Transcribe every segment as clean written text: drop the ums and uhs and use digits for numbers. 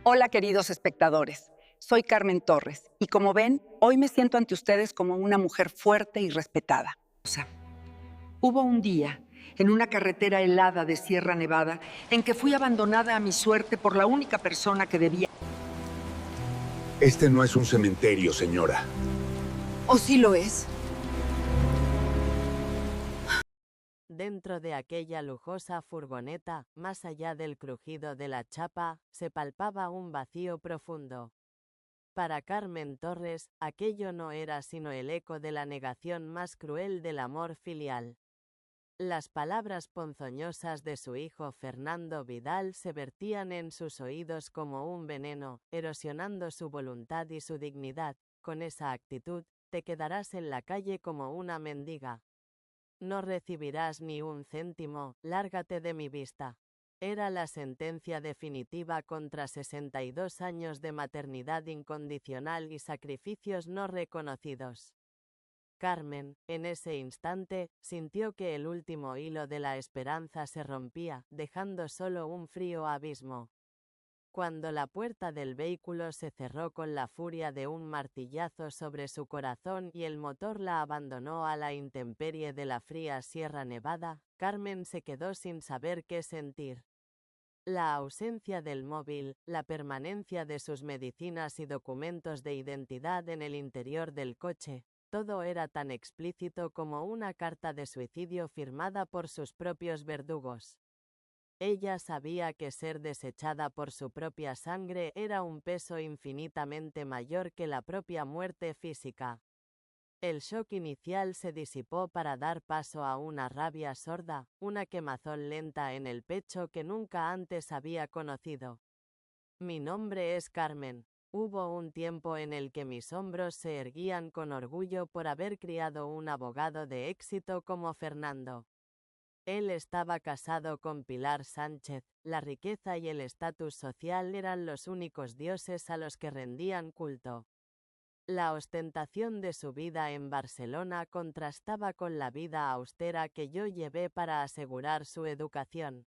Hola, queridos espectadores. Soy Carmen Torres y como ven, hoy me siento ante ustedes como una mujer fuerte y respetada. Hubo un día, en una carretera helada de Sierra Nevada, en que fui abandonada a mi suerte por la única persona que debía. Este no es un cementerio, señora. ¿O sí lo es? Dentro de aquella lujosa furgoneta, más allá del crujido de la chapa, se palpaba un vacío profundo. Para Carmen Torres, aquello no era sino el eco de la negación más cruel del amor filial. Las palabras ponzoñosas de su hijo Fernando Vidal se vertían en sus oídos como un veneno, erosionando su voluntad y su dignidad. Con esa actitud, te quedarás en la calle como una mendiga. No recibirás ni un céntimo, lárgate de mi vista. Era la sentencia definitiva contra 62 años de maternidad incondicional y sacrificios no reconocidos. Carmen, en ese instante, sintió que el último hilo de la esperanza se rompía, dejando solo un frío abismo. Cuando la puerta del vehículo se cerró con la furia de un martillazo sobre su corazón y el motor la abandonó a la intemperie de la fría Sierra Nevada, Carmen se quedó sin saber qué sentir. La ausencia del móvil, la permanencia de sus medicinas y documentos de identidad en el interior del coche, todo era tan explícito como una carta de suicidio firmada por sus propios verdugos. Ella sabía que ser desechada por su propia sangre era un peso infinitamente mayor que la propia muerte física. El shock inicial se disipó para dar paso a una rabia sorda, una quemazón lenta en el pecho que nunca antes había conocido. Mi nombre es Carmen. Hubo un tiempo en el que mis hombros se erguían con orgullo por haber criado un abogado de éxito como Fernando. Él estaba casado con Pilar Sánchez, la riqueza y el estatus social eran los únicos dioses a los que rendían culto. La ostentación de su vida en Barcelona contrastaba con la vida austera que yo llevé para asegurar su educación.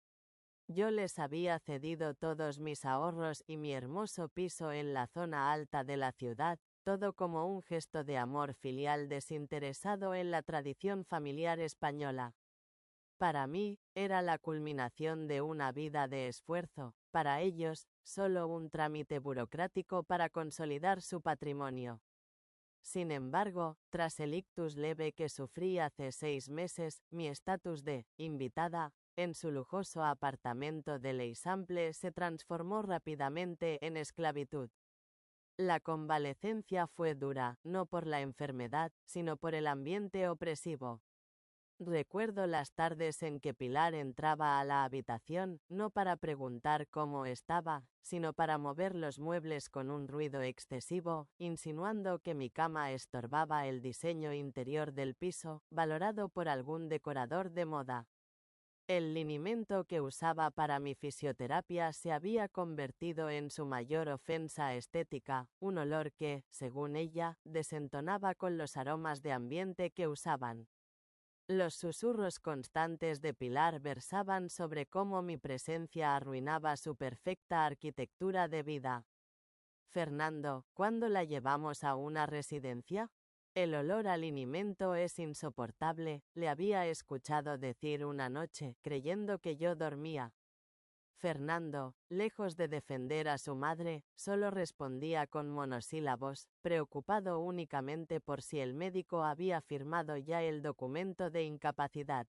Yo les había cedido todos mis ahorros y mi hermoso piso en la zona alta de la ciudad, todo como un gesto de amor filial desinteresado en la tradición familiar española. Para mí, era la culminación de una vida de esfuerzo, para ellos, solo un trámite burocrático para consolidar su patrimonio. Sin embargo, tras el ictus leve que sufrí hace 6 meses, mi estatus de invitada en su lujoso apartamento de l'Eixample se transformó rápidamente en esclavitud. La convalecencia fue dura, no por la enfermedad, sino por el ambiente opresivo. Recuerdo las tardes en que Pilar entraba a la habitación, no para preguntar cómo estaba, sino para mover los muebles con un ruido excesivo, insinuando que mi cama estorbaba el diseño interior del piso, valorado por algún decorador de moda. El linimento que usaba para mi fisioterapia se había convertido en su mayor ofensa estética, un olor que, según ella, desentonaba con los aromas de ambiente que usaban. Los susurros constantes de Pilar versaban sobre cómo mi presencia arruinaba su perfecta arquitectura de vida. Fernando, ¿cuándo la llevamos a una residencia? El olor al alimento es insoportable, le había escuchado decir una noche, creyendo que yo dormía. Fernando, lejos de defender a su madre, solo respondía con monosílabos, preocupado únicamente por si el médico había firmado ya el documento de incapacidad.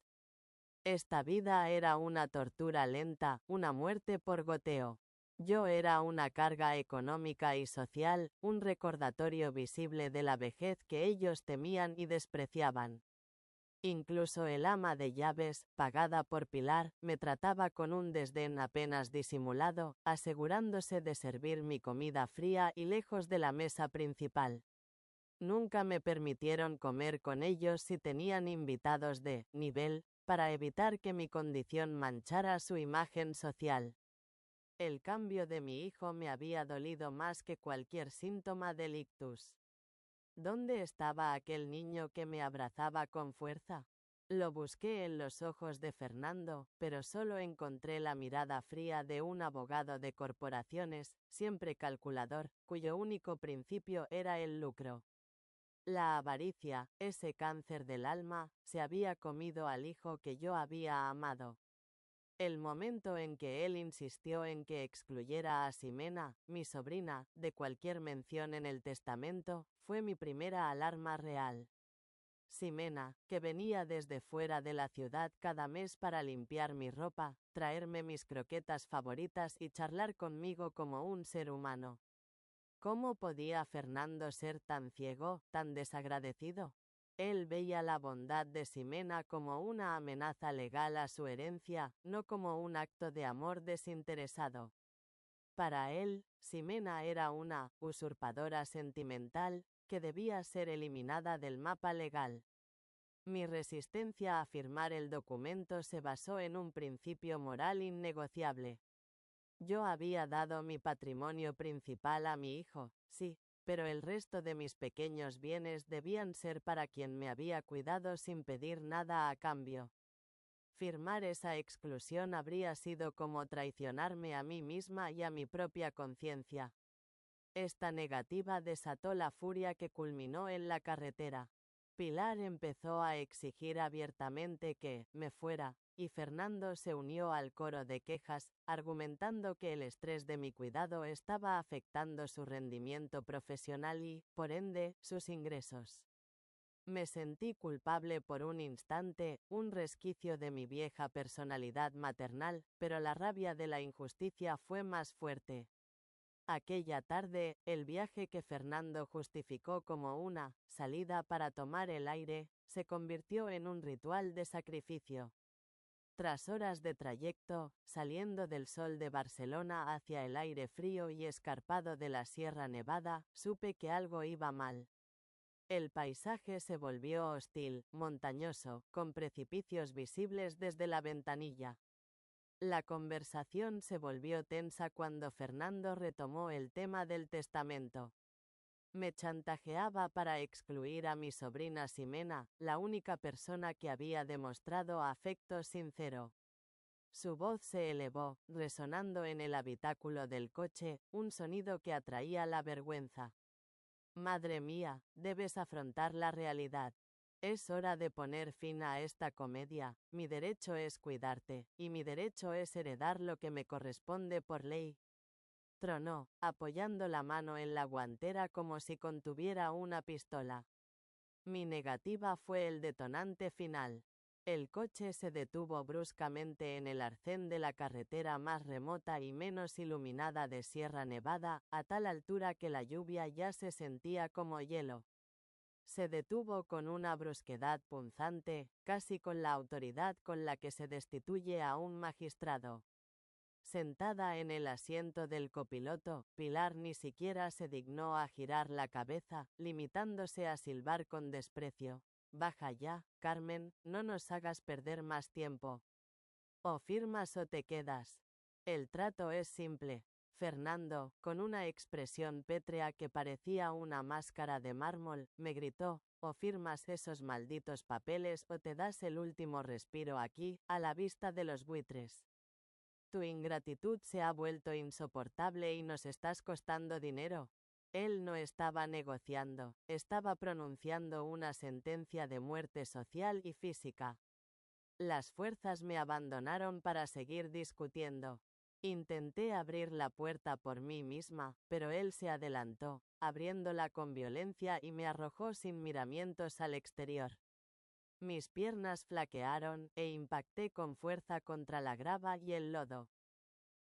Esta vida era una tortura lenta, una muerte por goteo. Yo era una carga económica y social, un recordatorio visible de la vejez que ellos temían y despreciaban. Incluso el ama de llaves, pagada por Pilar, me trataba con un desdén apenas disimulado, asegurándose de servir mi comida fría y lejos de la mesa principal. Nunca me permitieron comer con ellos si tenían invitados de nivel, para evitar que mi condición manchara su imagen social. El cambio de mi hijo me había dolido más que cualquier síntoma del ictus. ¿Dónde estaba aquel niño que me abrazaba con fuerza? Lo busqué en los ojos de Fernando, pero solo encontré la mirada fría de un abogado de corporaciones, siempre calculador, cuyo único principio era el lucro. La avaricia, ese cáncer del alma, se había comido al hijo que yo había amado. El momento en que él insistió en que excluyera a Ximena, mi sobrina, de cualquier mención en el testamento, fue mi primera alarma real. Ximena, que venía desde fuera de la ciudad cada mes para limpiar mi ropa, traerme mis croquetas favoritas y charlar conmigo como un ser humano. ¿Cómo podía Fernando ser tan ciego, tan desagradecido? Él veía la bondad de Ximena como una amenaza legal a su herencia, no como un acto de amor desinteresado. Para él, Ximena era una usurpadora sentimental, que debía ser eliminada del mapa legal. Mi resistencia a firmar el documento se basó en un principio moral innegociable. Yo había dado mi patrimonio principal a mi hijo, sí, pero el resto de mis pequeños bienes debían ser para quien me había cuidado sin pedir nada a cambio. Firmar esa exclusión habría sido como traicionarme a mí misma y a mi propia conciencia. Esta negativa desató la furia que culminó en la carretera. Pilar empezó a exigir abiertamente que me fuera, y Fernando se unió al coro de quejas, argumentando que el estrés de mi cuidado estaba afectando su rendimiento profesional y, por ende, sus ingresos. Me sentí culpable por un instante, un resquicio de mi vieja personalidad maternal, pero la rabia de la injusticia fue más fuerte. Aquella tarde, el viaje que Fernando justificó como una salida para tomar el aire, se convirtió en un ritual de sacrificio. Tras horas de trayecto, saliendo del sol de Barcelona hacia el aire frío y escarpado de la Sierra Nevada, supe que algo iba mal. El paisaje se volvió hostil, montañoso, con precipicios visibles desde la ventanilla. La conversación se volvió tensa cuando Fernando retomó el tema del testamento. Me chantajeaba para excluir a mi sobrina Ximena, la única persona que había demostrado afecto sincero. Su voz se elevó, resonando en el habitáculo del coche, un sonido que atraía la vergüenza. Madre mía, debes afrontar la realidad. Es hora de poner fin a esta comedia. Mi derecho es cuidarte, y mi derecho es heredar lo que me corresponde por ley. Tronó, apoyando la mano en la guantera como si contuviera una pistola. Mi negativa fue el detonante final. El coche se detuvo bruscamente en el arcén de la carretera más remota y menos iluminada de Sierra Nevada, a tal altura que la lluvia ya se sentía como hielo. Se detuvo con una brusquedad punzante, casi con la autoridad con la que se destituye a un magistrado. Sentada en el asiento del copiloto, Pilar ni siquiera se dignó a girar la cabeza, limitándose a silbar con desprecio. Baja ya, Carmen, no nos hagas perder más tiempo. O firmas o te quedas. El trato es simple. Fernando, con una expresión pétrea que parecía una máscara de mármol, me gritó, o firmas esos malditos papeles o te das el último respiro aquí, a la vista de los buitres. Tu ingratitud se ha vuelto insoportable y nos estás costando dinero. Él no estaba negociando, estaba pronunciando una sentencia de muerte social y física. Las fuerzas me abandonaron para seguir discutiendo. Intenté abrir la puerta por mí misma, pero él se adelantó, abriéndola con violencia y me arrojó sin miramientos al exterior. Mis piernas flaquearon, e impacté con fuerza contra la grava y el lodo.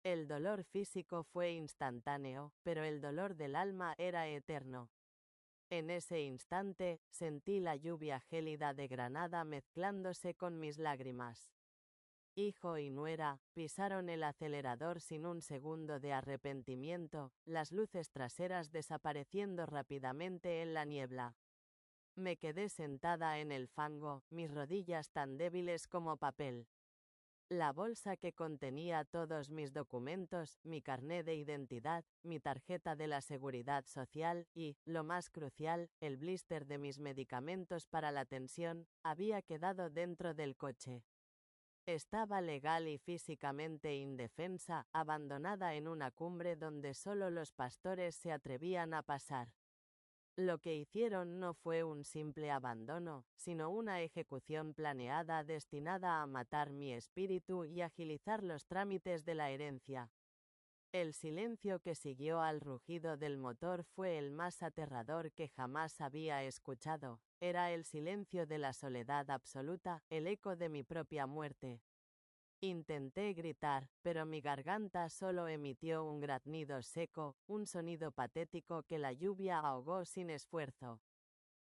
El dolor físico fue instantáneo, pero el dolor del alma era eterno. En ese instante, sentí la lluvia gélida de Granada mezclándose con mis lágrimas. Hijo y nuera pisaron el acelerador sin un segundo de arrepentimiento, las luces traseras desapareciendo rápidamente en la niebla. Me quedé sentada en el fango, mis rodillas tan débiles como papel. La bolsa que contenía todos mis documentos, mi carné de identidad, mi tarjeta de la seguridad social y, lo más crucial, el blister de mis medicamentos para la tensión, había quedado dentro del coche. Estaba legal y físicamente indefensa, abandonada en una cumbre donde solo los pastores se atrevían a pasar. Lo que hicieron no fue un simple abandono, sino una ejecución planeada destinada a matar mi espíritu y agilizar los trámites de la herencia. El silencio que siguió al rugido del motor fue el más aterrador que jamás había escuchado. Era el silencio de la soledad absoluta, el eco de mi propia muerte. Intenté gritar, pero mi garganta solo emitió un graznido seco, un sonido patético que la lluvia ahogó sin esfuerzo.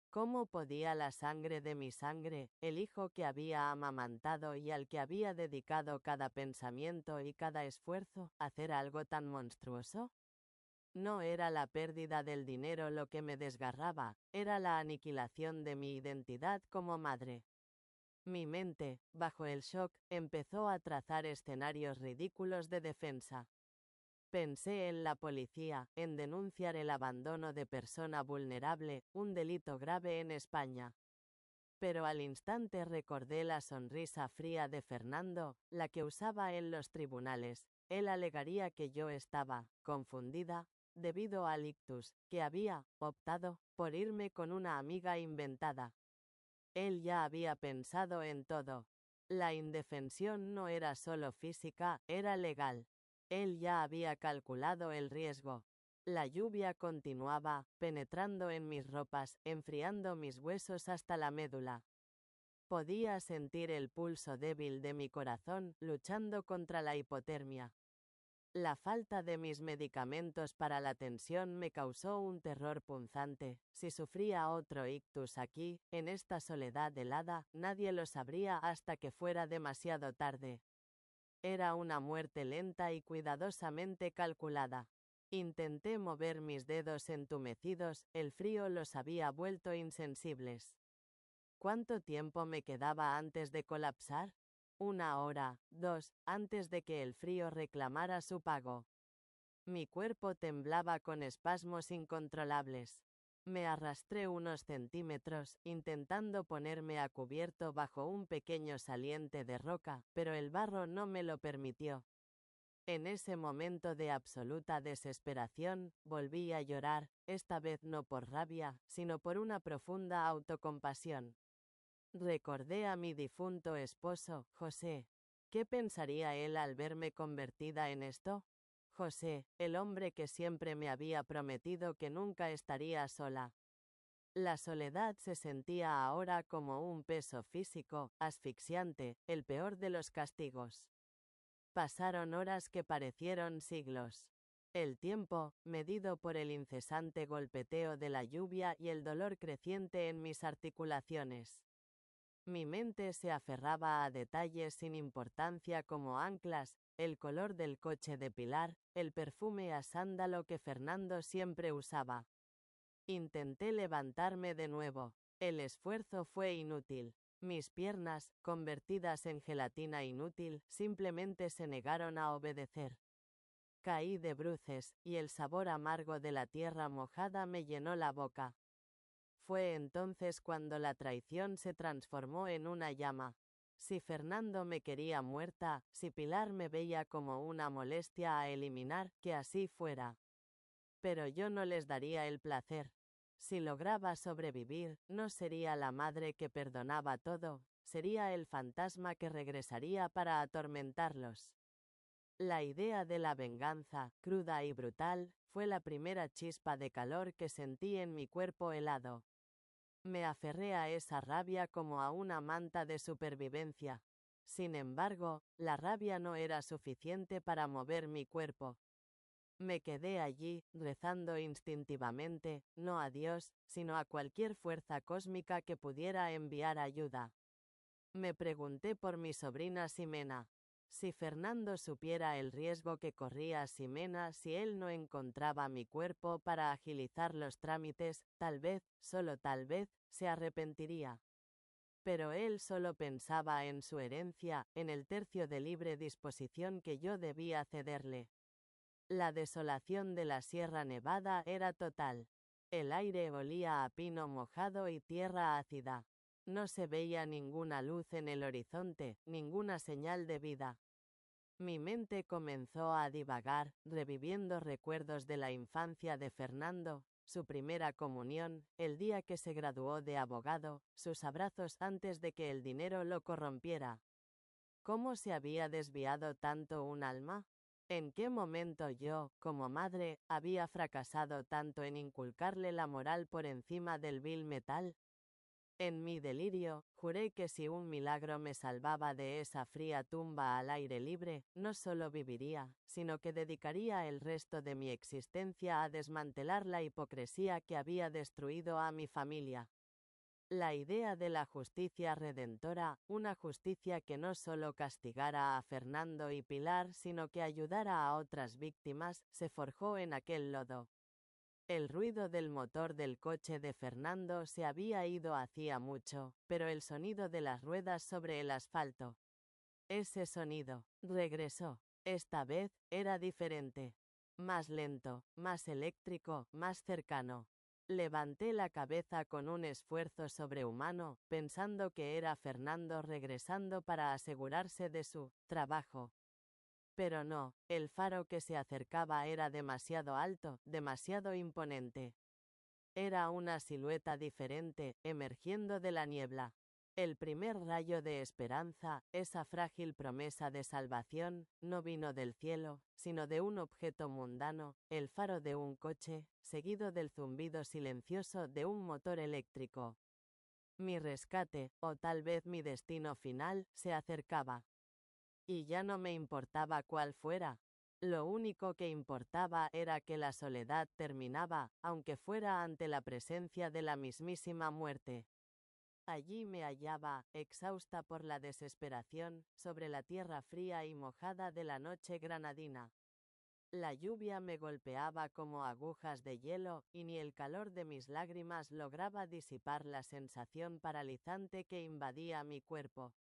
¿Cómo podía la sangre de mi sangre, el hijo que había amamantado y al que había dedicado cada pensamiento y cada esfuerzo, hacer algo tan monstruoso? No era la pérdida del dinero lo que me desgarraba, era la aniquilación de mi identidad como madre. Mi mente, bajo el shock, empezó a trazar escenarios ridículos de defensa. Pensé en la policía, en denunciar el abandono de persona vulnerable, un delito grave en España. Pero al instante recordé la sonrisa fría de Fernando, la que usaba en los tribunales. Él alegaría que yo estaba confundida, debido al ictus, que había optado por irme con una amiga inventada. Él ya había pensado en todo. La indefensión no era solo física, era legal. Él ya había calculado el riesgo. La lluvia continuaba, penetrando en mis ropas, enfriando mis huesos hasta la médula. Podía sentir el pulso débil de mi corazón, luchando contra la hipotermia. La falta de mis medicamentos para la tensión me causó un terror punzante. Si sufría otro ictus aquí, en esta soledad helada, nadie lo sabría hasta que fuera demasiado tarde. Era una muerte lenta y cuidadosamente calculada. Intenté mover mis dedos entumecidos, el frío los había vuelto insensibles. ¿Cuánto tiempo me quedaba antes de colapsar? 1 hora, 2, antes de que el frío reclamara su pago. Mi cuerpo temblaba con espasmos incontrolables. Me arrastré unos centímetros, intentando ponerme a cubierto bajo un pequeño saliente de roca, pero el barro no me lo permitió. En ese momento de absoluta desesperación, volví a llorar, esta vez no por rabia, sino por una profunda autocompasión. Recordé a mi difunto esposo, José. ¿Qué pensaría él al verme convertida en esto? José, el hombre que siempre me había prometido que nunca estaría sola. La soledad se sentía ahora como un peso físico, asfixiante, el peor de los castigos. Pasaron horas que parecieron siglos. El tiempo, medido por el incesante golpeteo de la lluvia y el dolor creciente en mis articulaciones. Mi mente se aferraba a detalles sin importancia como anclas, el color del coche de Pilar, el perfume a sándalo que Fernando siempre usaba. Intenté levantarme de nuevo. El esfuerzo fue inútil. Mis piernas, convertidas en gelatina inútil, simplemente se negaron a obedecer. Caí de bruces, y el sabor amargo de la tierra mojada me llenó la boca. Fue entonces cuando la traición se transformó en una llama. Si Fernando me quería muerta, si Pilar me veía como una molestia a eliminar, que así fuera. Pero yo no les daría el placer. Si lograba sobrevivir, no sería la madre que perdonaba todo, sería el fantasma que regresaría para atormentarlos. La idea de la venganza, cruda y brutal, fue la primera chispa de calor que sentí en mi cuerpo helado. Me aferré a esa rabia como a una manta de supervivencia. Sin embargo, la rabia no era suficiente para mover mi cuerpo. Me quedé allí, rezando instintivamente, no a Dios, sino a cualquier fuerza cósmica que pudiera enviar ayuda. Me pregunté por mi sobrina Ximena. Si Fernando supiera el riesgo que corría Ximena si él no encontraba mi cuerpo para agilizar los trámites, tal vez, solo tal vez, se arrepentiría. Pero él solo pensaba en su herencia, en el tercio de libre disposición que yo debía cederle. La desolación de la Sierra Nevada era total. El aire olía a pino mojado y tierra ácida. No se veía ninguna luz en el horizonte, ninguna señal de vida. Mi mente comenzó a divagar, reviviendo recuerdos de la infancia de Fernando, su primera comunión, el día que se graduó de abogado, sus abrazos antes de que el dinero lo corrompiera. ¿Cómo se había desviado tanto un alma? ¿En qué momento yo, como madre, había fracasado tanto en inculcarle la moral por encima del vil metal? En mi delirio, juré que si un milagro me salvaba de esa fría tumba al aire libre, no solo viviría, sino que dedicaría el resto de mi existencia a desmantelar la hipocresía que había destruido a mi familia. La idea de la justicia redentora, una justicia que no solo castigara a Fernando y Pilar, sino que ayudara a otras víctimas, se forjó en aquel lodo. El ruido del motor del coche de Fernando se había ido hacía mucho, pero el sonido de las ruedas sobre el asfalto. Ese sonido regresó. Esta vez era diferente. Más lento, más eléctrico, más cercano. Levanté la cabeza con un esfuerzo sobrehumano, pensando que era Fernando regresando para asegurarse de su trabajo. Pero no, el faro que se acercaba era demasiado alto, demasiado imponente. Era una silueta diferente, emergiendo de la niebla. El primer rayo de esperanza, esa frágil promesa de salvación, no vino del cielo, sino de un objeto mundano, el faro de un coche, seguido del zumbido silencioso de un motor eléctrico. Mi rescate, o tal vez mi destino final, se acercaba. Y ya no me importaba cuál fuera. Lo único que importaba era que la soledad terminaba, aunque fuera ante la presencia de la mismísima muerte. Allí me hallaba, exhausta por la desesperación, sobre la tierra fría y mojada de la noche granadina. La lluvia me golpeaba como agujas de hielo, y ni el calor de mis lágrimas lograba disipar la sensación paralizante que invadía mi cuerpo.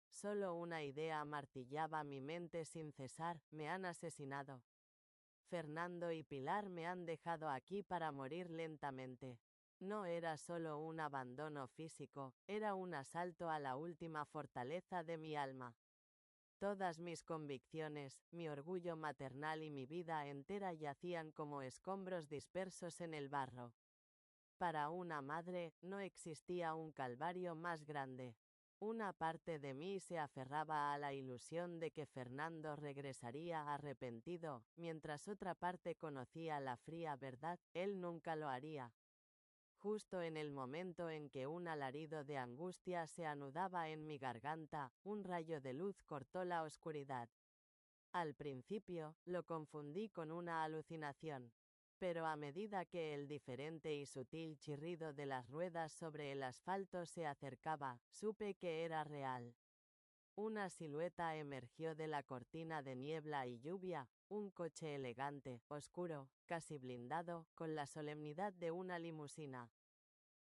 Solo una idea martillaba mi mente sin cesar: me han asesinado. Fernando y Pilar me han dejado aquí para morir lentamente. No era solo un abandono físico, era un asalto a la última fortaleza de mi alma. Todas mis convicciones, mi orgullo maternal y mi vida entera yacían como escombros dispersos en el barro. Para una madre, no existía un calvario más grande. Una parte de mí se aferraba a la ilusión de que Fernando regresaría arrepentido, mientras otra parte conocía la fría verdad: él nunca lo haría. Justo en el momento en que un alarido de angustia se anudaba en mi garganta, un rayo de luz cortó la oscuridad. Al principio, lo confundí con una alucinación. Pero a medida que el diferente y sutil chirrido de las ruedas sobre el asfalto se acercaba, supe que era real. Una silueta emergió de la cortina de niebla y lluvia, un coche elegante, oscuro, casi blindado, con la solemnidad de una limusina.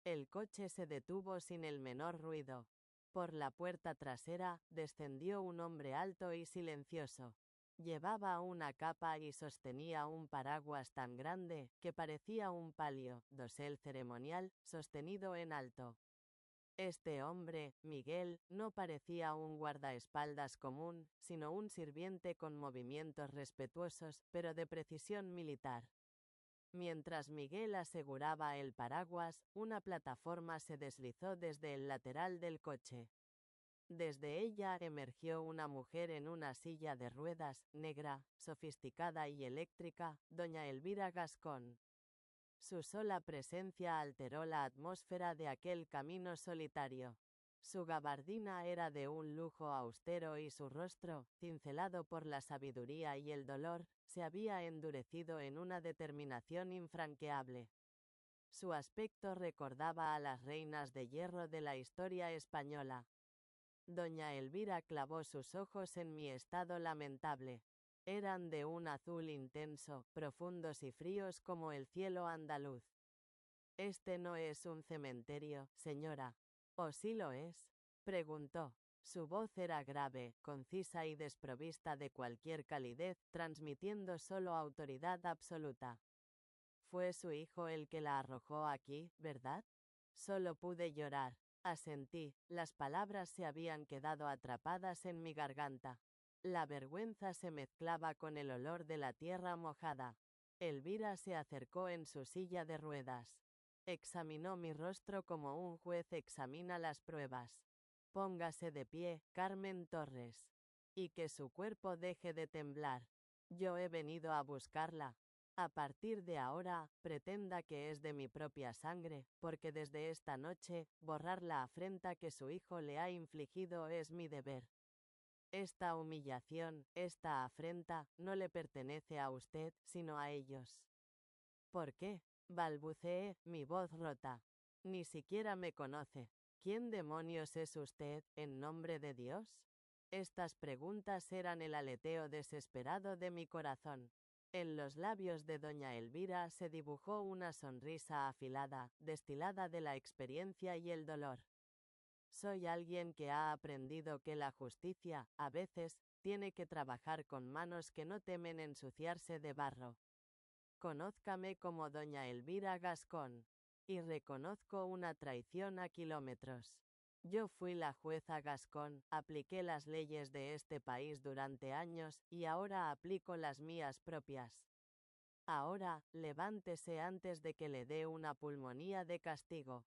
El coche se detuvo sin el menor ruido. Por la puerta trasera, descendió un hombre alto y silencioso. Llevaba una capa y sostenía un paraguas tan grande que parecía un palio, dosel ceremonial, sostenido en alto. Este hombre, Miguel, no parecía un guardaespaldas común, sino un sirviente con movimientos respetuosos, pero de precisión militar. Mientras Miguel aseguraba el paraguas, una plataforma se deslizó desde el lateral del coche. Desde ella emergió una mujer en una silla de ruedas, negra, sofisticada y eléctrica, doña Elvira Gascón. Su sola presencia alteró la atmósfera de aquel camino solitario. Su gabardina era de un lujo austero y su rostro, cincelado por la sabiduría y el dolor, se había endurecido en una determinación infranqueable. Su aspecto recordaba a las reinas de hierro de la historia española. Doña Elvira clavó sus ojos en mi estado lamentable. Eran de un azul intenso, profundos y fríos como el cielo andaluz. «Este no es un cementerio, señora», ¿O sí lo es? Preguntó. Su voz era grave, concisa y desprovista de cualquier calidez, transmitiendo solo autoridad absoluta. Fue su hijo el que la arrojó aquí, ¿verdad? Solo pude llorar. Asentí, las palabras se habían quedado atrapadas en mi garganta. La vergüenza se mezclaba con el olor de la tierra mojada. Elvira se acercó en su silla de ruedas. Examinó mi rostro como un juez examina las pruebas. Póngase de pie, Carmen Torres. Y que su cuerpo deje de temblar. Yo he venido a buscarla. A partir de ahora, pretenda que es de mi propia sangre, porque desde esta noche, borrar la afrenta que su hijo le ha infligido es mi deber. Esta humillación, esta afrenta, no le pertenece a usted, sino a ellos. ¿Por qué? Balbuceé, mi voz rota. Ni siquiera me conoce. ¿Quién demonios es usted, en nombre de Dios? Estas preguntas eran el aleteo desesperado de mi corazón. En los labios de doña Elvira se dibujó una sonrisa afilada, destilada de la experiencia y el dolor. Soy alguien que ha aprendido que la justicia, a veces, tiene que trabajar con manos que no temen ensuciarse de barro. Conózcame como doña Elvira Gascón. Y reconozco una traición a kilómetros. Yo fui la jueza Gascón, apliqué las leyes de este país durante años, y ahora aplico las mías propias. Ahora, levántese antes de que le dé una pulmonía de castigo.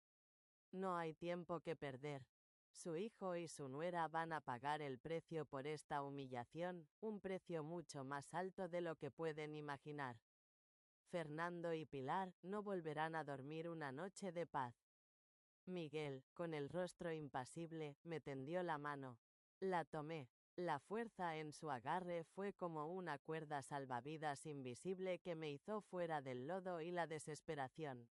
No hay tiempo que perder. Su hijo y su nuera van a pagar el precio por esta humillación, un precio mucho más alto de lo que pueden imaginar. Fernando y Pilar no volverán a dormir una noche de paz. Miguel, con el rostro impasible, me tendió la mano. La tomé. La fuerza en su agarre fue como una cuerda salvavidas invisible que me hizo fuera del lodo y la desesperación.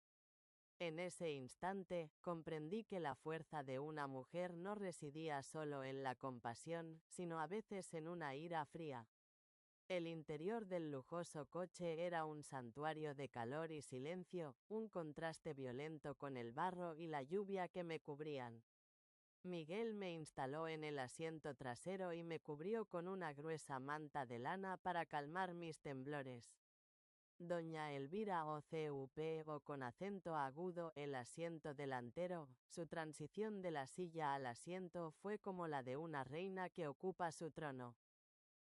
En ese instante, comprendí que la fuerza de una mujer no residía solo en la compasión, sino a veces en una ira fría. El interior del lujoso coche era un santuario de calor y silencio, un contraste violento con el barro y la lluvia que me cubrían. Miguel me instaló en el asiento trasero y me cubrió con una gruesa manta de lana para calmar mis temblores. Doña Elvira o con acento agudo el asiento delantero, su transición de la silla al asiento fue como la de una reina que ocupa su trono.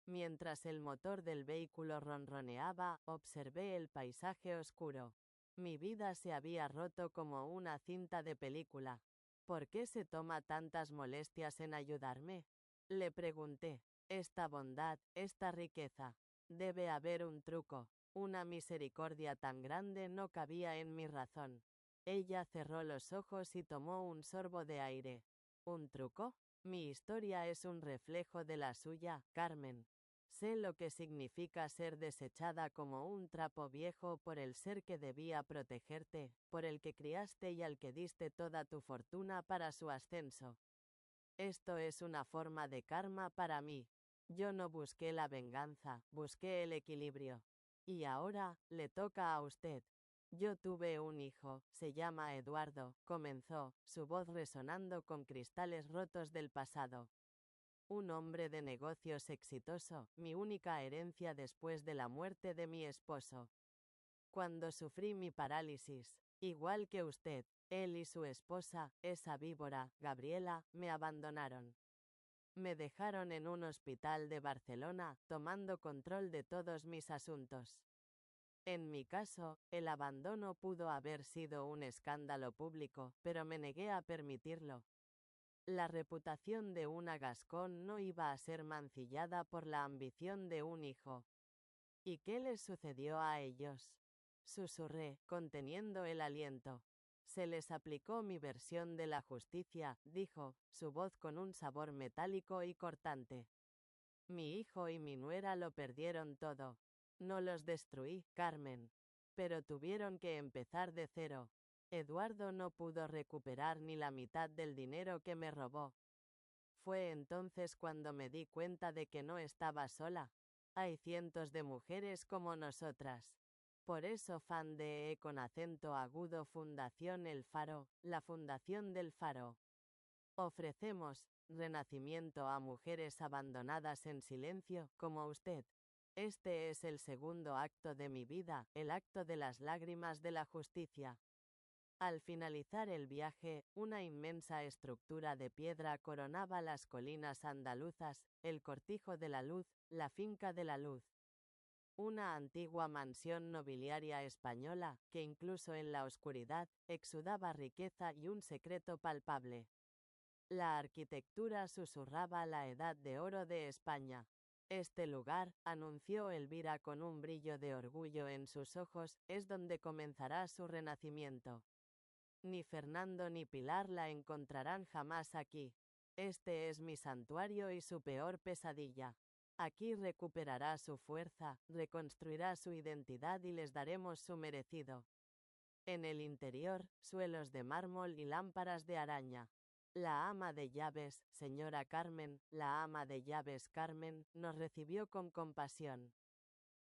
Mientras el motor del vehículo ronroneaba, observé el paisaje oscuro. Mi vida se había roto como una cinta de película. ¿Por qué se toma tantas molestias en ayudarme? Le pregunté. Esta bondad, esta riqueza. Debe haber un truco. Una misericordia tan grande no cabía en mi razón. Ella cerró los ojos y tomó un sorbo de aire. ¿Un truco? Mi historia es un reflejo de la suya, Carmen. Sé lo que significa ser desechada como un trapo viejo por el ser que debía protegerte, por el que criaste y al que diste toda tu fortuna para su ascenso. Esto es una forma de karma para mí. Yo no busqué la venganza, busqué el equilibrio. Y ahora, le toca a usted. Yo tuve un hijo, se llama Eduardo, comenzó, su voz resonando con cristales rotos del pasado. Un hombre de negocios exitoso, mi única herencia después de la muerte de mi esposo. Cuando sufrí mi parálisis, igual que usted, él y su esposa, esa víbora, Gabriela, me abandonaron. Me dejaron en un hospital de Barcelona, tomando control de todos mis asuntos. En mi caso, el abandono pudo haber sido un escándalo público, pero me negué a permitirlo. La reputación de una Gascón no iba a ser mancillada por la ambición de un hijo. ¿Y qué les sucedió a ellos? Susurré, conteniendo el aliento. Se les aplicó mi versión de la justicia, dijo, su voz con un sabor metálico y cortante. Mi hijo y mi nuera lo perdieron todo. No los destruí, Carmen. Pero tuvieron que empezar de cero. Eduardo no pudo recuperar ni la mitad del dinero que me robó. Fue entonces cuando me di cuenta de que no estaba sola. Hay cientos de mujeres como nosotras. Por eso con acento agudo Fundación El Faro, la Fundación del Faro. Ofrecemos renacimiento a mujeres abandonadas en silencio, como usted. Este es el segundo acto de mi vida, el acto de las lágrimas de la justicia. Al finalizar el viaje, una inmensa estructura de piedra coronaba las colinas andaluzas, el Cortijo de la Luz, la Finca de la Luz. Una antigua mansión nobiliaria española, que incluso en la oscuridad, exudaba riqueza y un secreto palpable. La arquitectura susurraba la edad de oro de España. Este lugar, anunció Elvira con un brillo de orgullo en sus ojos, es donde comenzará su renacimiento. Ni Fernando ni Pilar la encontrarán jamás aquí. Este es mi santuario y su peor pesadilla. Aquí recuperará su fuerza, reconstruirá su identidad y les daremos su merecido. En el interior, suelos de mármol y lámparas de araña. La ama de llaves, señora Carmen, la ama de llaves Carmen, nos recibió con compasión.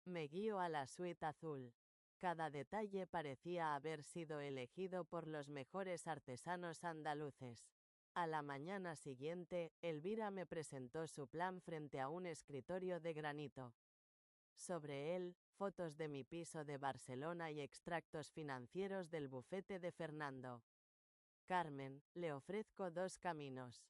Me guío a la suite azul. Cada detalle parecía haber sido elegido por los mejores artesanos andaluces. A la mañana siguiente, Elvira me presentó su plan frente a un escritorio de granito. Sobre él, fotos de mi piso de Barcelona y extractos financieros del bufete de Fernando. Carmen, le ofrezco dos caminos.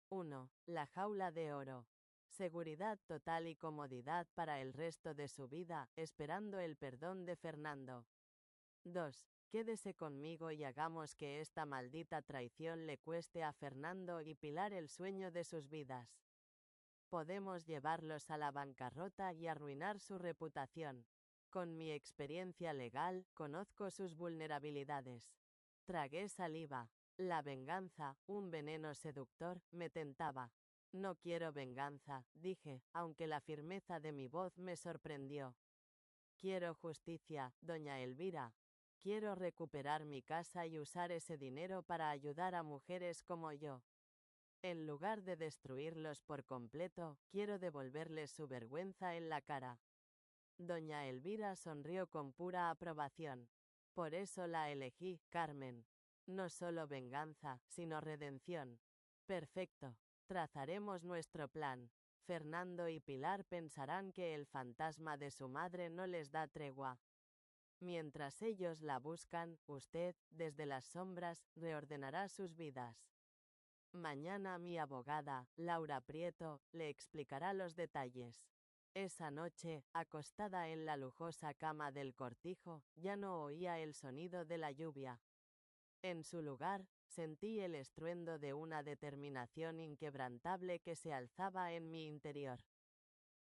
1. La jaula de oro. Seguridad total y comodidad para el resto de su vida, esperando el perdón de Fernando. 2. Quédese conmigo y hagamos que esta maldita traición le cueste a Fernando y Pilar el sueño de sus vidas. Podemos llevarlos a la bancarrota y arruinar su reputación. Con mi experiencia legal, conozco sus vulnerabilidades. Tragué saliva. La venganza, un veneno seductor, me tentaba. No quiero venganza, dije, aunque la firmeza de mi voz me sorprendió. Quiero justicia, doña Elvira. Quiero recuperar mi casa y usar ese dinero para ayudar a mujeres como yo. En lugar de destruirlos por completo, quiero devolverles su vergüenza en la cara. Doña Elvira sonrió con pura aprobación. Por eso la elegí, Carmen. No solo venganza, sino redención. Perfecto. Trazaremos nuestro plan. Fernando y Pilar pensarán que el fantasma de su madre no les da tregua. Mientras ellos la buscan, usted, desde las sombras, reordenará sus vidas. Mañana mi abogada, Laura Prieto, le explicará los detalles. Esa noche, acostada en la lujosa cama del cortijo, ya no oía el sonido de la lluvia. En su lugar, sentí el estruendo de una determinación inquebrantable que se alzaba en mi interior.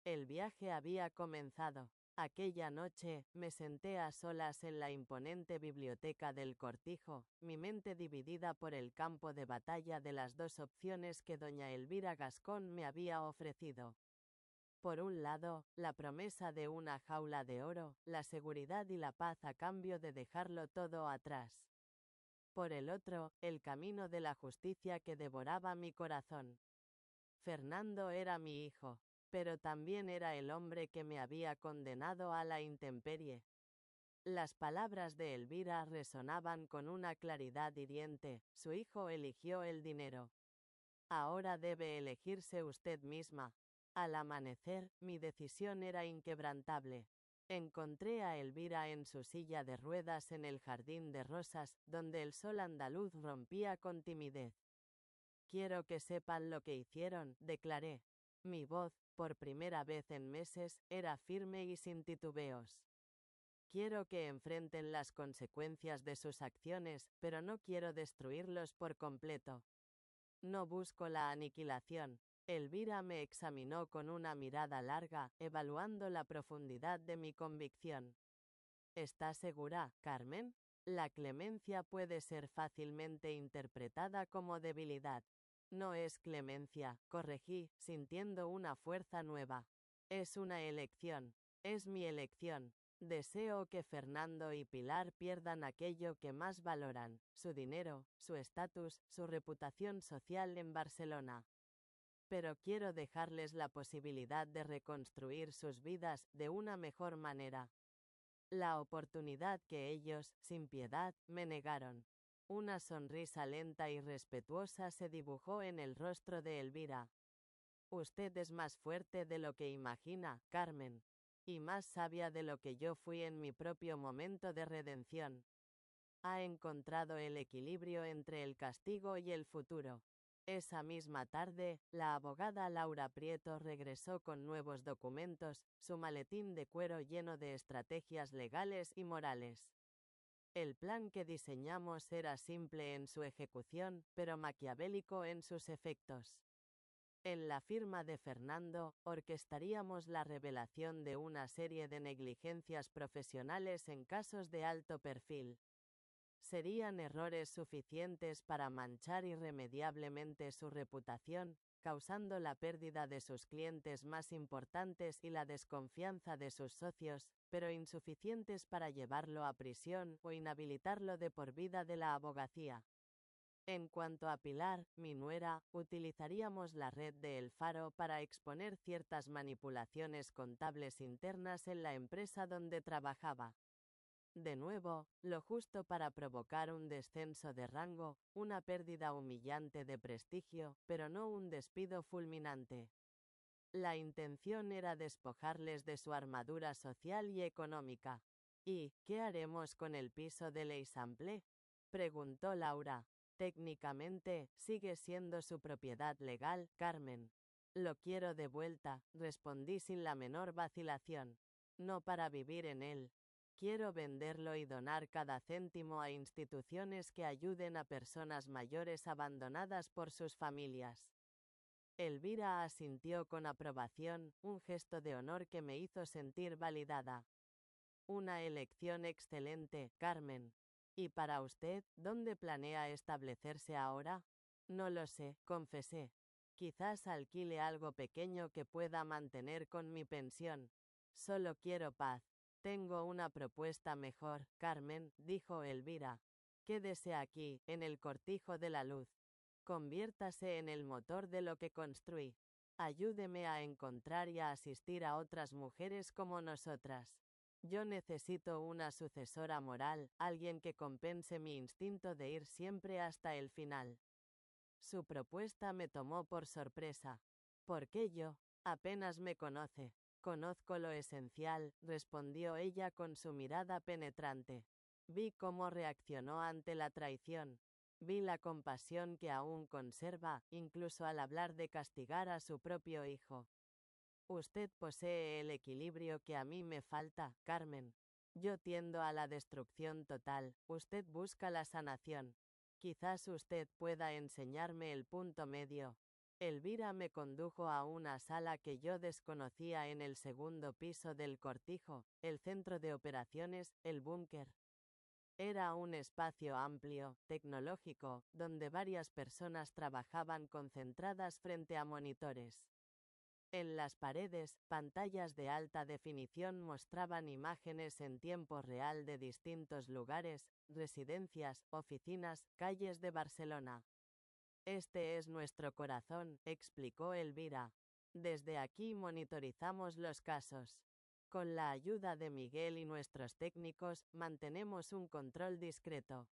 El viaje había comenzado. Aquella noche, me senté a solas en la imponente biblioteca del cortijo, mi mente dividida por el campo de batalla de las dos opciones que doña Elvira Gascón me había ofrecido. Por un lado, la promesa de una jaula de oro, la seguridad y la paz a cambio de dejarlo todo atrás. Por el otro, el camino de la justicia que devoraba mi corazón. Fernando era mi hijo, pero también era el hombre que me había condenado a la intemperie. Las palabras de Elvira resonaban con una claridad hiriente, su hijo eligió el dinero. Ahora debe elegirse usted misma. Al amanecer, mi decisión era inquebrantable. Encontré a Elvira en su silla de ruedas en el jardín de rosas, donde el sol andaluz rompía con timidez. Quiero que sepan lo que hicieron, declaré. Mi voz, por primera vez en meses, era firme y sin titubeos. Quiero que enfrenten las consecuencias de sus acciones, pero no quiero destruirlos por completo. No busco la aniquilación. Elvira me examinó con una mirada larga, evaluando la profundidad de mi convicción. ¿Está segura, Carmen? La clemencia puede ser fácilmente interpretada como debilidad. No es clemencia, corregí, sintiendo una fuerza nueva. Es una elección. Es mi elección. Deseo que Fernando y Pilar pierdan aquello que más valoran, su dinero, su estatus, su reputación social en Barcelona. Pero quiero dejarles la posibilidad de reconstruir sus vidas de una mejor manera. La oportunidad que ellos, sin piedad, me negaron. Una sonrisa lenta y respetuosa se dibujó en el rostro de Elvira. Usted es más fuerte de lo que imagina, Carmen, y más sabia de lo que yo fui en mi propio momento de redención. Ha encontrado el equilibrio entre el castigo y el futuro. Esa misma tarde, la abogada Laura Prieto regresó con nuevos documentos, su maletín de cuero lleno de estrategias legales y morales. El plan que diseñamos era simple en su ejecución, pero maquiavélico en sus efectos. En la firma de Fernando, orquestaríamos la revelación de una serie de negligencias profesionales en casos de alto perfil. Serían errores suficientes para manchar irremediablemente su reputación, causando la pérdida de sus clientes más importantes y la desconfianza de sus socios, pero insuficientes para llevarlo a prisión o inhabilitarlo de por vida de la abogacía. En cuanto a Pilar, mi nuera, utilizaríamos la red de El Faro para exponer ciertas manipulaciones contables internas en la empresa donde trabajaba. De nuevo, lo justo para provocar un descenso de rango, una pérdida humillante de prestigio, pero no un despido fulminante. La intención era despojarles de su armadura social y económica. ¿Y qué haremos con el piso de l'Eixample?, preguntó Laura. Técnicamente, sigue siendo su propiedad legal, Carmen. Lo quiero de vuelta, respondí sin la menor vacilación. No para vivir en él. Quiero venderlo y donar cada céntimo a instituciones que ayuden a personas mayores abandonadas por sus familias. Elvira asintió con aprobación, un gesto de honor que me hizo sentir validada. Una elección excelente, Carmen. ¿Y para usted, dónde planea establecerse ahora? No lo sé, confesé. Quizás alquile algo pequeño que pueda mantener con mi pensión. Solo quiero paz. Tengo una propuesta mejor, Carmen, dijo Elvira. Quédese aquí, en el cortijo de la luz. Conviértase en el motor de lo que construí. Ayúdeme a encontrar y a asistir a otras mujeres como nosotras. Yo necesito una sucesora moral, alguien que compense mi instinto de ir siempre hasta el final. Su propuesta me tomó por sorpresa. ¿Por qué yo? Apenas me conoce. Conozco lo esencial, respondió ella con su mirada penetrante. Vi cómo reaccionó ante la traición. Vi la compasión que aún conserva, incluso al hablar de castigar a su propio hijo. Usted posee el equilibrio que a mí me falta, Carmen. Yo tiendo a la destrucción total, usted busca la sanación. Quizás usted pueda enseñarme el punto medio. Elvira me condujo a una sala que yo desconocía en el segundo piso del cortijo, el centro de operaciones, el búnker. Era un espacio amplio, tecnológico, donde varias personas trabajaban concentradas frente a monitores. En las paredes, pantallas de alta definición mostraban imágenes en tiempo real de distintos lugares, residencias, oficinas, calles de Barcelona. Este es nuestro corazón, explicó Elvira. Desde aquí monitorizamos los casos. Con la ayuda de Miguel y nuestros técnicos, mantenemos un control discreto.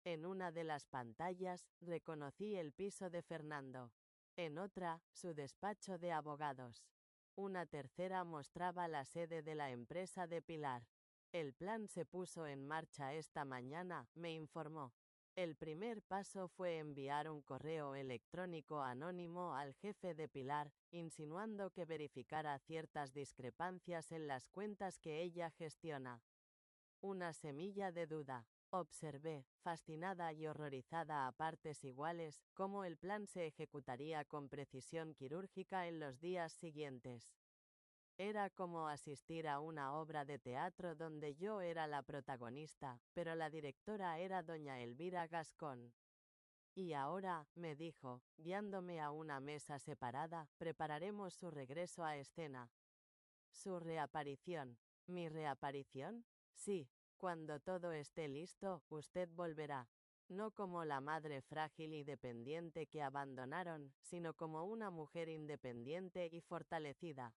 En una de las pantallas, reconocí el piso de Fernando. En otra, su despacho de abogados. Una tercera mostraba la sede de la empresa de Pilar. El plan se puso en marcha esta mañana, me informó. El primer paso fue enviar un correo electrónico anónimo al jefe de Pilar, insinuando que verificara ciertas discrepancias en las cuentas que ella gestiona. Una semilla de duda. Observé, fascinada y horrorizada a partes iguales, cómo el plan se ejecutaría con precisión quirúrgica en los días siguientes. Era como asistir a una obra de teatro donde yo era la protagonista, pero la directora era doña Elvira Gascón. Y ahora, me dijo, guiándome a una mesa separada, prepararemos su regreso a escena. Su reaparición. ¿Mi reaparición? Sí. Cuando todo esté listo, usted volverá. No como la madre frágil y dependiente que abandonaron, sino como una mujer independiente y fortalecida.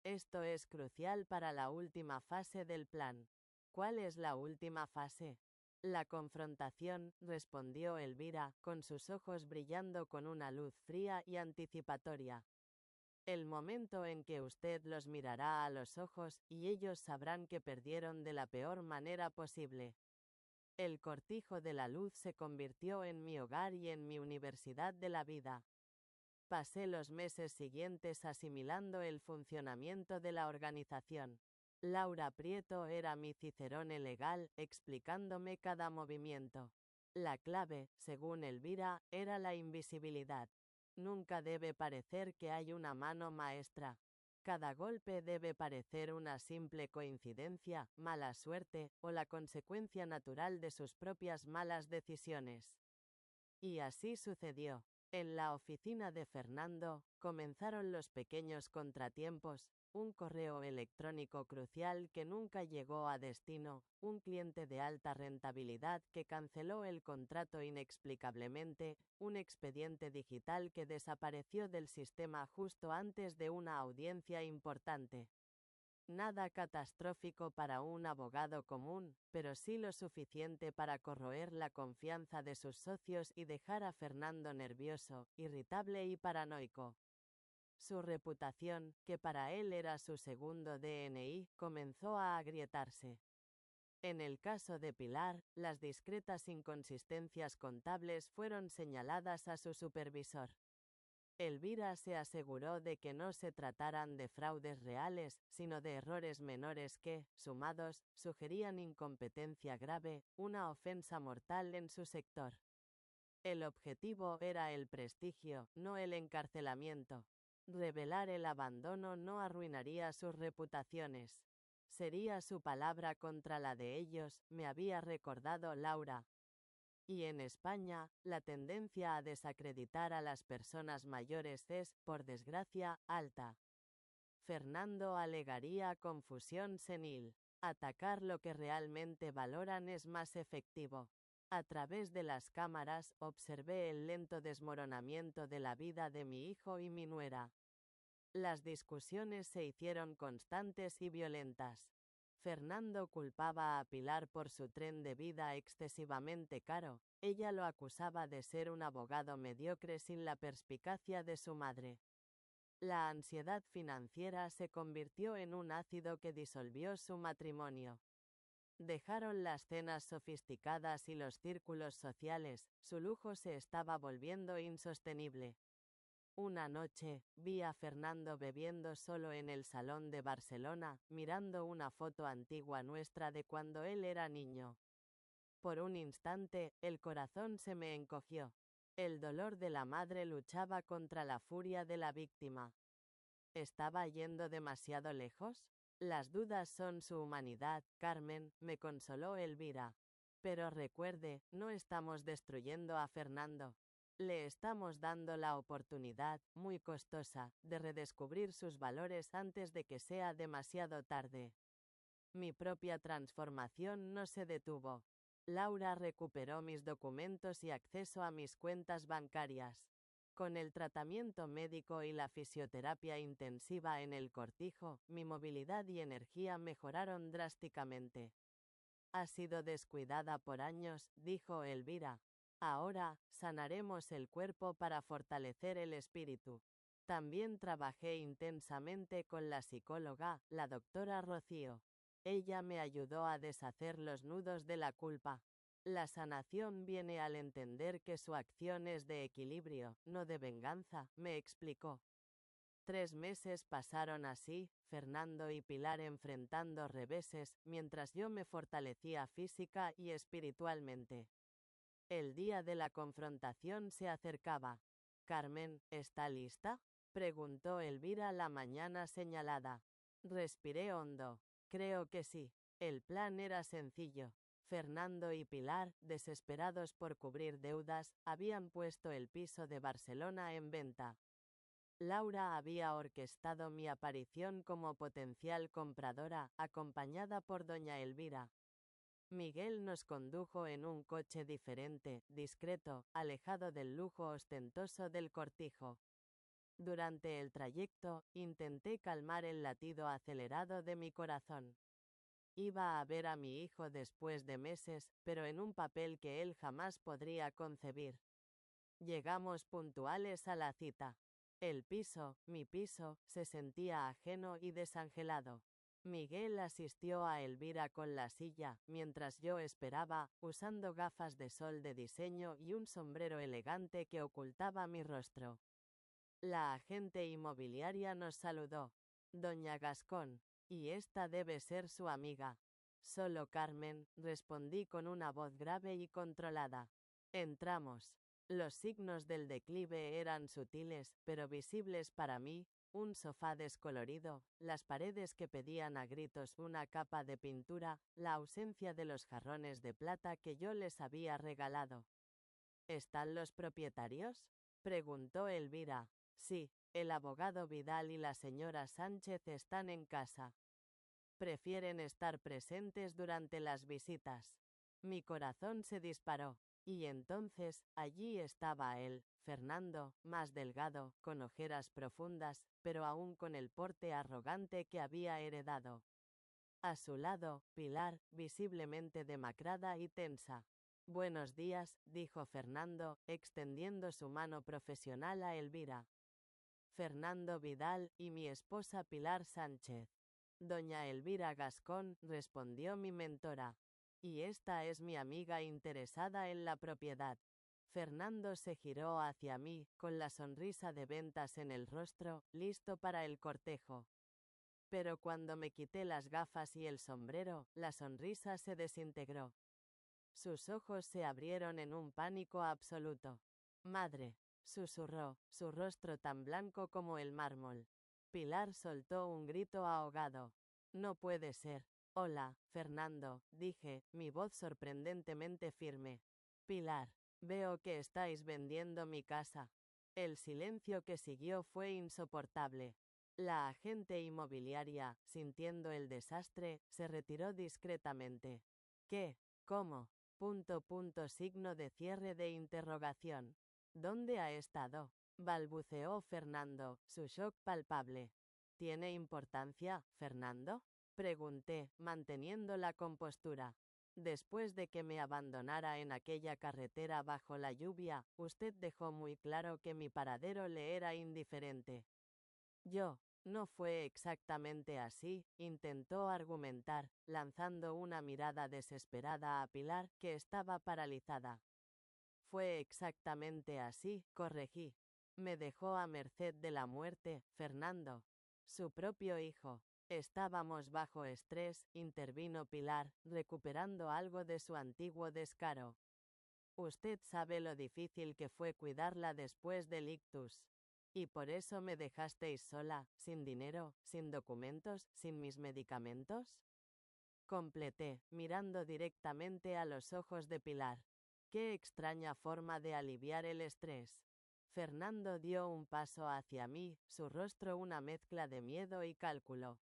Esto es crucial para la última fase del plan. ¿Cuál es la última fase? La confrontación, respondió Elvira, con sus ojos brillando con una luz fría y anticipatoria. El momento en que usted los mirará a los ojos, y ellos sabrán que perdieron de la peor manera posible. El cortijo de la luz se convirtió en mi hogar y en mi universidad de la vida. Pasé los meses siguientes asimilando el funcionamiento de la organización. Laura Prieto era mi cicerone legal, explicándome cada movimiento. La clave, según Elvira, era la invisibilidad. Nunca debe parecer que hay una mano maestra. Cada golpe debe parecer una simple coincidencia, mala suerte, o la consecuencia natural de sus propias malas decisiones. Y así sucedió. En la oficina de Fernando, comenzaron los pequeños contratiempos, un correo electrónico crucial que nunca llegó a destino, un cliente de alta rentabilidad que canceló el contrato inexplicablemente, un expediente digital que desapareció del sistema justo antes de una audiencia importante. Nada catastrófico para un abogado común, pero sí lo suficiente para corroer la confianza de sus socios y dejar a Fernando nervioso, irritable y paranoico. Su reputación, que para él era su segundo DNI, comenzó a agrietarse. En el caso de Pilar, las discretas inconsistencias contables fueron señaladas a su supervisor. Elvira se aseguró de que no se trataran de fraudes reales, sino de errores menores que, sumados, sugerían incompetencia grave, una ofensa mortal en su sector. El objetivo era el prestigio, no el encarcelamiento. Revelar el abandono no arruinaría sus reputaciones. Sería su palabra contra la de ellos, me había recordado Laura. Y en España, la tendencia a desacreditar a las personas mayores es, por desgracia, alta. Fernando alegaría confusión senil. Atacar lo que realmente valoran es más efectivo. A través de las cámaras, observé el lento desmoronamiento de la vida de mi hijo y mi nuera. Las discusiones se hicieron constantes y violentas. Fernando culpaba a Pilar por su tren de vida excesivamente caro. Ella lo acusaba de ser un abogado mediocre sin la perspicacia de su madre. La ansiedad financiera se convirtió en un ácido que disolvió su matrimonio. Dejaron las cenas sofisticadas y los círculos sociales, su lujo se estaba volviendo insostenible. Una noche, vi a Fernando bebiendo solo en el salón de Barcelona, mirando una foto antigua nuestra de cuando él era niño. Por un instante, el corazón se me encogió. El dolor de la madre luchaba contra la furia de la víctima. ¿Estaba yendo demasiado lejos? Las dudas son su humanidad, Carmen, me consoló Elvira. Pero recuerde, no estamos destruyendo a Fernando. Le estamos dando la oportunidad, muy costosa, de redescubrir sus valores antes de que sea demasiado tarde. Mi propia transformación no se detuvo. Laura recuperó mis documentos y acceso a mis cuentas bancarias. Con el tratamiento médico y la fisioterapia intensiva en el cortijo, mi movilidad y energía mejoraron drásticamente. Ha sido descuidada por años, dijo Elvira. Ahora, sanaremos el cuerpo para fortalecer el espíritu. También trabajé intensamente con la psicóloga, la doctora Rocío. Ella me ayudó a deshacer los nudos de la culpa. La sanación viene al entender que su acción es de equilibrio, no de venganza, me explicó. 3 meses pasaron así, Fernando y Pilar enfrentando reveses, mientras yo me fortalecía física y espiritualmente. El día de la confrontación se acercaba. «Carmen, ¿está lista?», preguntó Elvira la mañana señalada. Respiré hondo. Creo que sí. El plan era sencillo. Fernando y Pilar, desesperados por cubrir deudas, habían puesto el piso de Barcelona en venta. Laura había orquestado mi aparición como potencial compradora, acompañada por doña Elvira. Miguel nos condujo en un coche diferente, discreto, alejado del lujo ostentoso del cortijo. Durante el trayecto, intenté calmar el latido acelerado de mi corazón. Iba a ver a mi hijo después de meses, pero en un papel que él jamás podría concebir. Llegamos puntuales a la cita. El piso, mi piso, se sentía ajeno y desangelado. Miguel asistió a Elvira con la silla, mientras yo esperaba, usando gafas de sol de diseño y un sombrero elegante que ocultaba mi rostro. La agente inmobiliaria nos saludó. Doña Gascón, y esta debe ser su amiga. Solo Carmen, respondí con una voz grave y controlada. Entramos. Los signos del declive eran sutiles, pero visibles para mí, un sofá descolorido, las paredes que pedían a gritos una capa de pintura, la ausencia de los jarrones de plata que yo les había regalado. ¿Están los propietarios?, preguntó Elvira. Sí, el abogado Vidal y la señora Sánchez están en casa. Prefieren estar presentes durante las visitas. Mi corazón se disparó. Y entonces, allí estaba él, Fernando, más delgado, con ojeras profundas, pero aún con el porte arrogante que había heredado. A su lado, Pilar, visiblemente demacrada y tensa. Buenos días, dijo Fernando, extendiendo su mano profesional a Elvira. Fernando Vidal y mi esposa Pilar Sánchez. Doña Elvira Gascón, respondió mi mentora. Y esta es mi amiga interesada en la propiedad. Fernando se giró hacia mí, con la sonrisa de ventas en el rostro, listo para el cortejo. Pero cuando me quité las gafas y el sombrero, la sonrisa se desintegró. Sus ojos se abrieron en un pánico absoluto. Madre, susurró, su rostro tan blanco como el mármol. Pilar soltó un grito ahogado. No puede ser. Hola, Fernando, dije, mi voz sorprendentemente firme. Pilar, veo que estáis vendiendo mi casa. El silencio que siguió fue insoportable. La agente inmobiliaria, sintiendo el desastre, se retiró discretamente. ¿Qué? ¿Cómo? Signo de cierre de interrogación. ¿Dónde ha estado?, balbuceó Fernando, su shock palpable. ¿Tiene importancia, Fernando?, pregunté, manteniendo la compostura. Después de que me abandonara en aquella carretera bajo la lluvia, usted dejó muy claro que mi paradero le era indiferente. No fue exactamente así, intentó argumentar, lanzando una mirada desesperada a Pilar, que estaba paralizada. Fue exactamente así, corregí. Me dejó a merced de la muerte, Fernando. Su propio hijo. Estábamos bajo estrés, intervino Pilar, recuperando algo de su antiguo descaro. Usted sabe lo difícil que fue cuidarla después del ictus. ¿Y por eso me dejasteis sola, sin dinero, sin documentos, sin mis medicamentos?, completé, mirando directamente a los ojos de Pilar. Qué extraña forma de aliviar el estrés. Fernando dio un paso hacia mí, su rostro una mezcla de miedo y cálculo.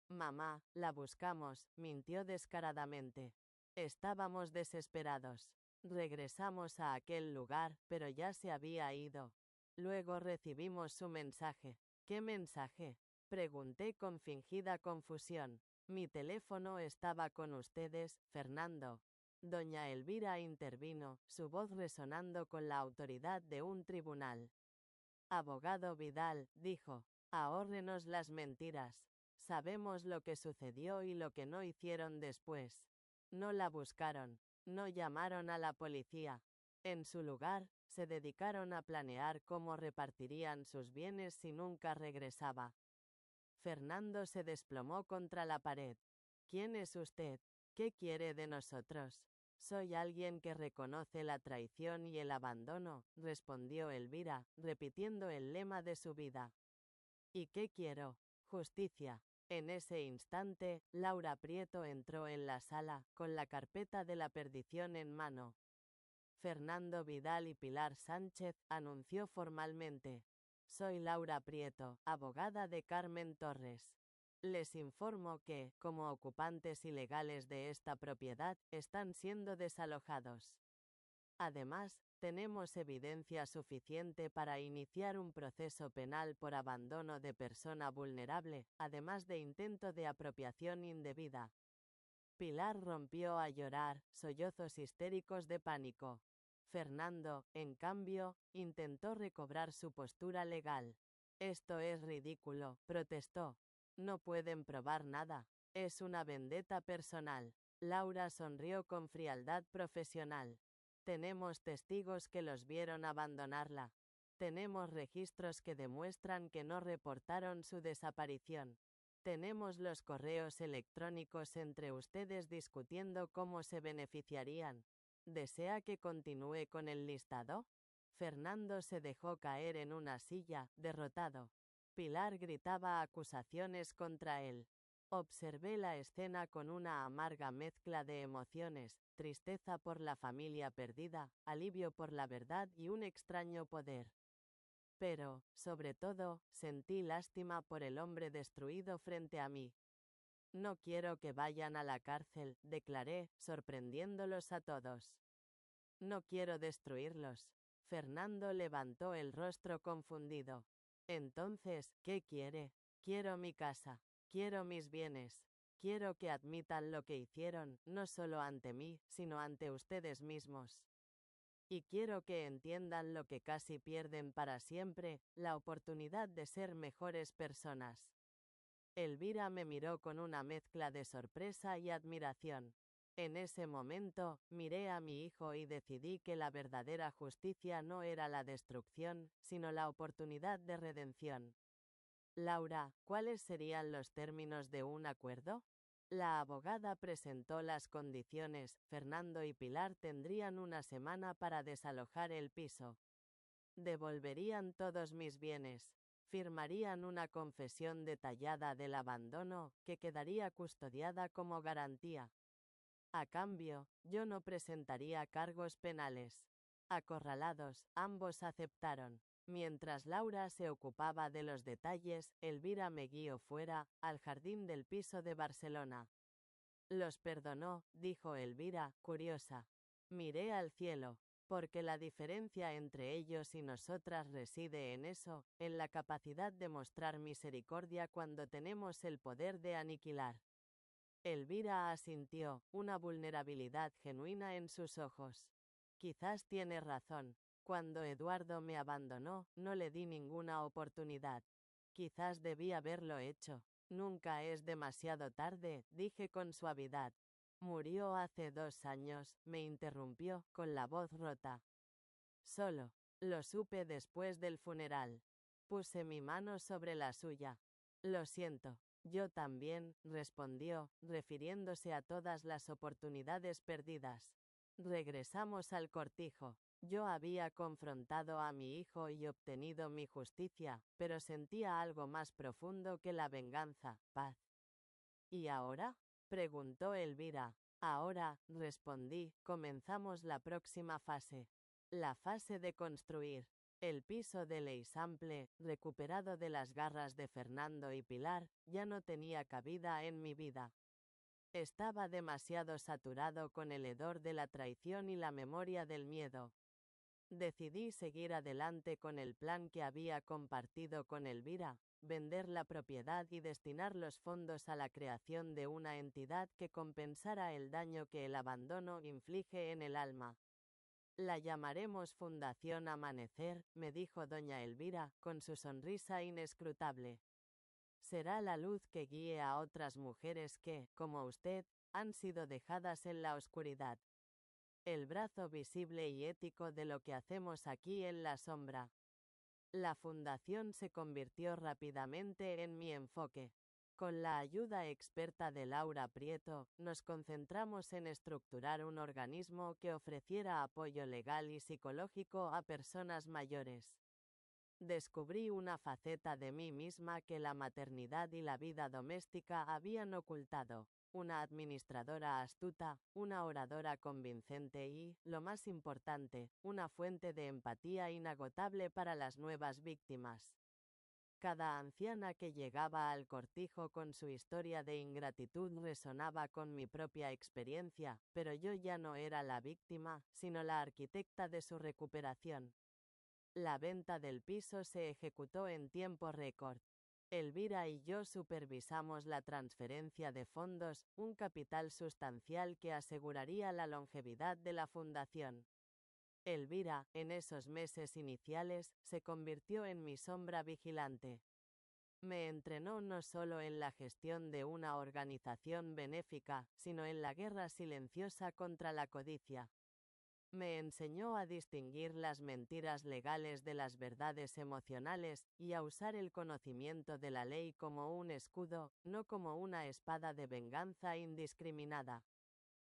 Mamá, la buscamos, mintió descaradamente. Estábamos desesperados. Regresamos a aquel lugar, pero ya se había ido. Luego recibimos su mensaje. ¿Qué mensaje?, pregunté con fingida confusión. Mi teléfono estaba con ustedes, Fernando. Doña Elvira intervino, su voz resonando con la autoridad de un tribunal. Abogado Vidal, dijo, ahórrenos las mentiras. Sabemos lo que sucedió y lo que no hicieron después. No la buscaron, no llamaron a la policía. En su lugar, se dedicaron a planear cómo repartirían sus bienes si nunca regresaba. Fernando se desplomó contra la pared. ¿Quién es usted? ¿Qué quiere de nosotros? Soy alguien que reconoce la traición y el abandono, respondió Elvira, repitiendo el lema de su vida. ¿Y qué quiero? Justicia. En ese instante, Laura Prieto entró en la sala, con la carpeta de la perdición en mano. Fernando Vidal y Pilar Sánchez, anunció formalmente. Soy Laura Prieto, abogada de Carmen Torres. Les informo que, como ocupantes ilegales de esta propiedad, están siendo desalojados. Además, tenemos evidencia suficiente para iniciar un proceso penal por abandono de persona vulnerable, además de intento de apropiación indebida. Pilar rompió a llorar, sollozos histéricos de pánico. Fernando, en cambio, intentó recobrar su postura legal. Esto es ridículo, protestó. No pueden probar nada. Es una vendetta personal. Laura sonrió con frialdad profesional. Tenemos testigos que los vieron abandonarla. Tenemos registros que demuestran que no reportaron su desaparición. Tenemos los correos electrónicos entre ustedes discutiendo cómo se beneficiarían. ¿Desea que continúe con el listado? Fernando se dejó caer en una silla, derrotado. Pilar gritaba acusaciones contra él. Observé la escena con una amarga mezcla de emociones, tristeza por la familia perdida, alivio por la verdad y un extraño poder. Pero, sobre todo, sentí lástima por el hombre destruido frente a mí. No quiero que vayan a la cárcel, declaré, sorprendiéndolos a todos. No quiero destruirlos. Fernando levantó el rostro confundido. Entonces, ¿qué quiere? Quiero mi casa. Quiero mis bienes. Quiero que admitan lo que hicieron, no solo ante mí, sino ante ustedes mismos. Y quiero que entiendan lo que casi pierden para siempre, la oportunidad de ser mejores personas. Elvira me miró con una mezcla de sorpresa y admiración. En ese momento, miré a mi hijo y decidí que la verdadera justicia no era la destrucción, sino la oportunidad de redención. Laura, ¿cuáles serían los términos de un acuerdo? La abogada presentó las condiciones. Fernando y Pilar tendrían una semana para desalojar el piso. Devolverían todos mis bienes. Firmarían una confesión detallada del abandono, que quedaría custodiada como garantía. A cambio, yo no presentaría cargos penales. Acorralados, ambos aceptaron. Mientras Laura se ocupaba de los detalles, Elvira me guió fuera, al jardín del piso de Barcelona. Los perdonó, dijo Elvira, curiosa. Miré al cielo, porque la diferencia entre ellos y nosotras reside en eso, en la capacidad de mostrar misericordia cuando tenemos el poder de aniquilar. Elvira asintió, una vulnerabilidad genuina en sus ojos. Quizás tiene razón. Cuando Eduardo me abandonó, no le di ninguna oportunidad. Quizás debí haberlo hecho. Nunca es demasiado tarde, dije con suavidad. Murió hace 2 años, me interrumpió, con la voz rota. Solo. Lo supe después del funeral. Puse mi mano sobre la suya. Lo siento. Yo también, respondió, refiriéndose a todas las oportunidades perdidas. Regresamos al cortijo. Yo había confrontado a mi hijo y obtenido mi justicia, pero sentía algo más profundo que la venganza, paz. ¿Y ahora? Preguntó Elvira. Ahora, respondí, comenzamos la próxima fase. La fase de construir. El piso de l'Eixample, recuperado de las garras de Fernando y Pilar, ya no tenía cabida en mi vida. Estaba demasiado saturado con el hedor de la traición y la memoria del miedo. Decidí seguir adelante con el plan que había compartido con Elvira, vender la propiedad y destinar los fondos a la creación de una entidad que compensara el daño que el abandono inflige en el alma. La llamaremos Fundación Amanecer, me dijo doña Elvira, con su sonrisa inescrutable. Será la luz que guíe a otras mujeres que, como usted, han sido dejadas en la oscuridad. El brazo visible y ético de lo que hacemos aquí en la sombra. La fundación se convirtió rápidamente en mi enfoque. Con la ayuda experta de Laura Prieto, nos concentramos en estructurar un organismo que ofreciera apoyo legal y psicológico a personas mayores. Descubrí una faceta de mí misma que la maternidad y la vida doméstica habían ocultado. Una administradora astuta, una oradora convincente y, lo más importante, una fuente de empatía inagotable para las nuevas víctimas. Cada anciana que llegaba al cortijo con su historia de ingratitud resonaba con mi propia experiencia, pero yo ya no era la víctima, sino la arquitecta de su recuperación. La venta del piso se ejecutó en tiempo récord. Elvira y yo supervisamos la transferencia de fondos, un capital sustancial que aseguraría la longevidad de la fundación. Elvira, en esos meses iniciales, se convirtió en mi sombra vigilante. Me entrenó no solo en la gestión de una organización benéfica, sino en la guerra silenciosa contra la codicia. Me enseñó a distinguir las mentiras legales de las verdades emocionales, y a usar el conocimiento de la ley como un escudo, no como una espada de venganza indiscriminada.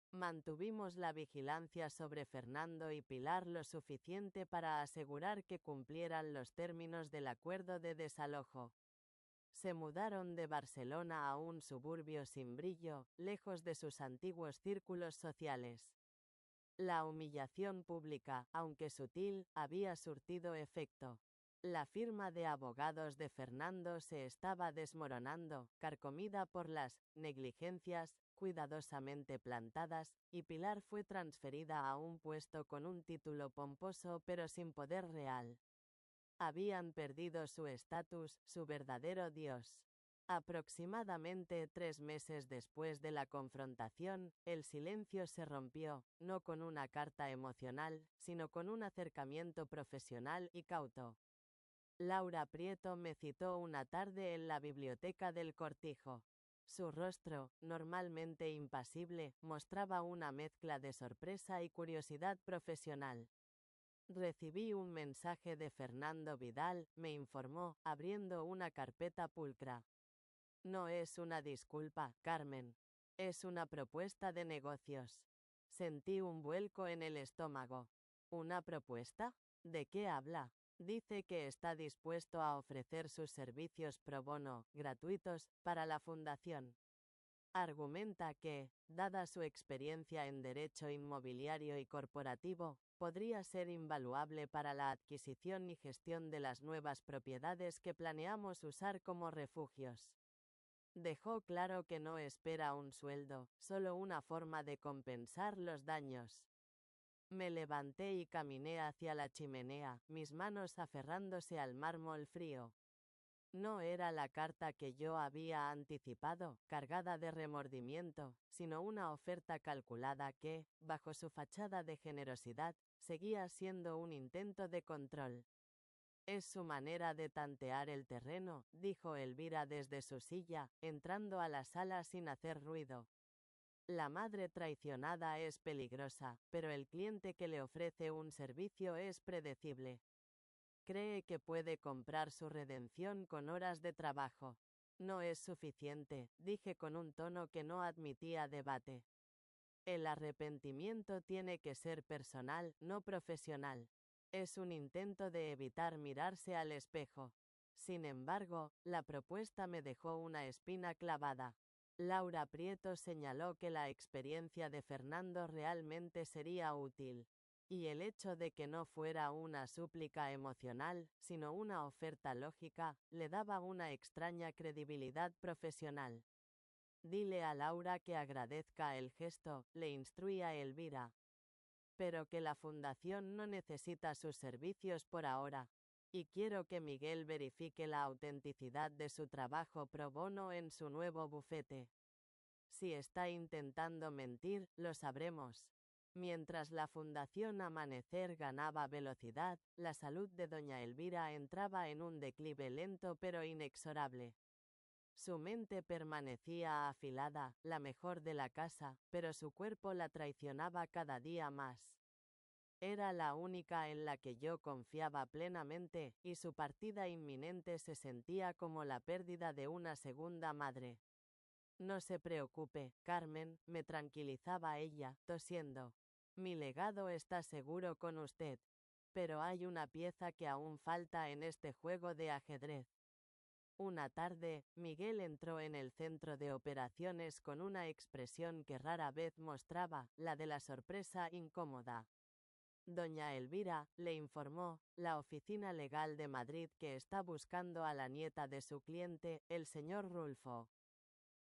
Mantuvimos la vigilancia sobre Fernando y Pilar lo suficiente para asegurar que cumplieran los términos del acuerdo de desalojo. Se mudaron de Barcelona a un suburbio sin brillo, lejos de sus antiguos círculos sociales. La humillación pública, aunque sutil, había surtido efecto. La firma de abogados de Fernando se estaba desmoronando, carcomida por las negligencias cuidadosamente plantadas, y Pilar fue transferida a un puesto con un título pomposo pero sin poder real. Habían perdido su estatus, su verdadero Dios. Aproximadamente 3 meses después de la confrontación, el silencio se rompió, no con una carta emocional, sino con un acercamiento profesional y cauto. Laura Prieto me citó una tarde en la biblioteca del Cortijo. Su rostro, normalmente impasible, mostraba una mezcla de sorpresa y curiosidad profesional. Recibí un mensaje de Fernando Vidal, me informó, abriendo una carpeta pulcra. No es una disculpa, Carmen. Es una propuesta de negocios. Sentí un vuelco en el estómago. ¿Una propuesta? ¿De qué habla? Dice que está dispuesto a ofrecer sus servicios pro bono, gratuitos, para la fundación. Argumenta que, dada su experiencia en derecho inmobiliario y corporativo, podría ser invaluable para la adquisición y gestión de las nuevas propiedades que planeamos usar como refugios. Dejó claro que no espera un sueldo, solo una forma de compensar los daños. Me levanté y caminé hacia la chimenea, mis manos aferrándose al mármol frío. No era la carta que yo había anticipado, cargada de remordimiento, sino una oferta calculada que, bajo su fachada de generosidad, seguía siendo un intento de control. Es su manera de tantear el terreno, dijo Elvira desde su silla, entrando a la sala sin hacer ruido. La madre traicionada es peligrosa, pero el cliente que le ofrece un servicio es predecible. Cree que puede comprar su redención con horas de trabajo. No es suficiente, dije con un tono que no admitía debate. El arrepentimiento tiene que ser personal, no profesional. Es un intento de evitar mirarse al espejo. Sin embargo, la propuesta me dejó una espina clavada. Laura Prieto señaló que la experiencia de Fernando realmente sería útil. Y el hecho de que no fuera una súplica emocional, sino una oferta lógica, le daba una extraña credibilidad profesional. Dile a Laura que agradezca el gesto, le instruía Elvira. Pero que la fundación no necesita sus servicios por ahora. Y quiero que Miguel verifique la autenticidad de su trabajo pro bono en su nuevo bufete. Si está intentando mentir, lo sabremos. Mientras la Fundación Amanecer ganaba velocidad, la salud de doña Elvira entraba en un declive lento pero inexorable. Su mente permanecía afilada, la mejor de la casa, pero su cuerpo la traicionaba cada día más. Era la única en la que yo confiaba plenamente, y su partida inminente se sentía como la pérdida de una segunda madre. No se preocupe, Carmen, me tranquilizaba ella, tosiendo. Mi legado está seguro con usted. Pero hay una pieza que aún falta en este juego de ajedrez. Una tarde, Miguel entró en el centro de operaciones con una expresión que rara vez mostraba, la de la sorpresa incómoda. Doña Elvira, le informó, la oficina legal de Madrid que está buscando a la nieta de su cliente, el señor Rulfo.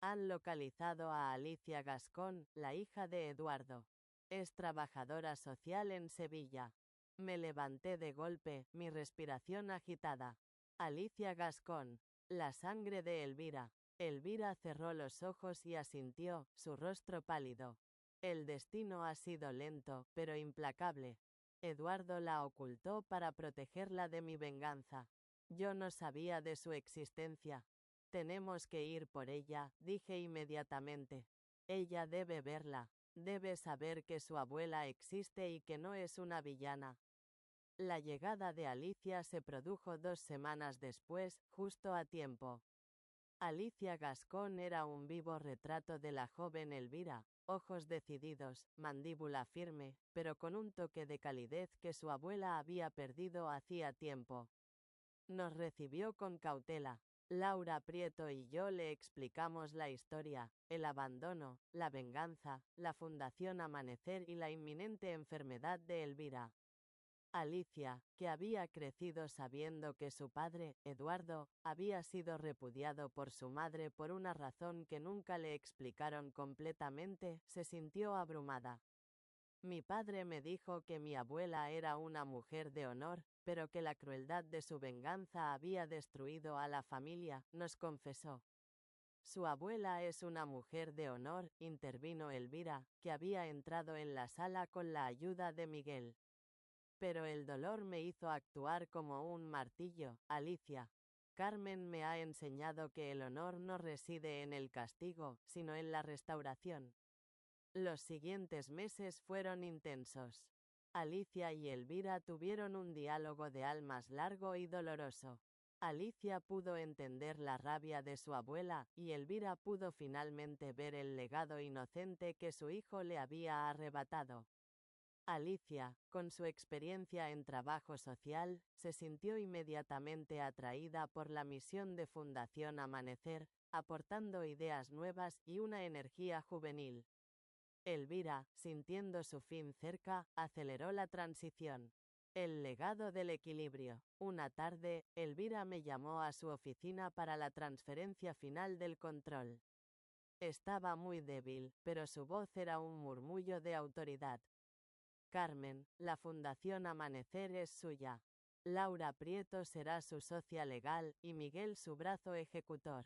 Han localizado a Alicia Gascón, la hija de Eduardo. Es trabajadora social en Sevilla. Me levanté de golpe, mi respiración agitada. Alicia Gascón. La sangre de Elvira. Elvira cerró los ojos y asintió, su rostro pálido. El destino ha sido lento, pero implacable. Eduardo la ocultó para protegerla de mi venganza. Yo no sabía de su existencia. Tenemos que ir por ella, dije inmediatamente. Ella debe verla. Debe saber que su abuela existe y que no es una villana. La llegada de Alicia se produjo 2 semanas después, justo a tiempo. Alicia Gascón era un vivo retrato de la joven Elvira, ojos decididos, mandíbula firme, pero con un toque de calidez que su abuela había perdido hacía tiempo. Nos recibió con cautela. Laura Prieto y yo le explicamos la historia, el abandono, la venganza, la Fundación Amanecer y la inminente enfermedad de Elvira. Alicia, que había crecido sabiendo que su padre, Eduardo, había sido repudiado por su madre por una razón que nunca le explicaron completamente, se sintió abrumada. Mi padre me dijo que mi abuela era una mujer de honor, pero que la crueldad de su venganza había destruido a la familia, nos confesó. Su abuela es una mujer de honor, intervino Elvira, que había entrado en la sala con la ayuda de Miguel. Pero el dolor me hizo actuar como un martillo, Alicia. Carmen me ha enseñado que el honor no reside en el castigo, sino en la restauración. Los siguientes meses fueron intensos. Alicia y Elvira tuvieron un diálogo de almas largo y doloroso. Alicia pudo entender la rabia de su abuela, y Elvira pudo finalmente ver el legado inocente que su hijo le había arrebatado. Alicia, con su experiencia en trabajo social, se sintió inmediatamente atraída por la misión de Fundación Amanecer, aportando ideas nuevas y una energía juvenil. Elvira, sintiendo su fin cerca, aceleró la transición. El legado del equilibrio. Una tarde, Elvira me llamó a su oficina para la transferencia final del control. Estaba muy débil, pero su voz era un murmullo de autoridad. Carmen, la Fundación Amanecer es suya. Laura Prieto será su socia legal, y Miguel su brazo ejecutor.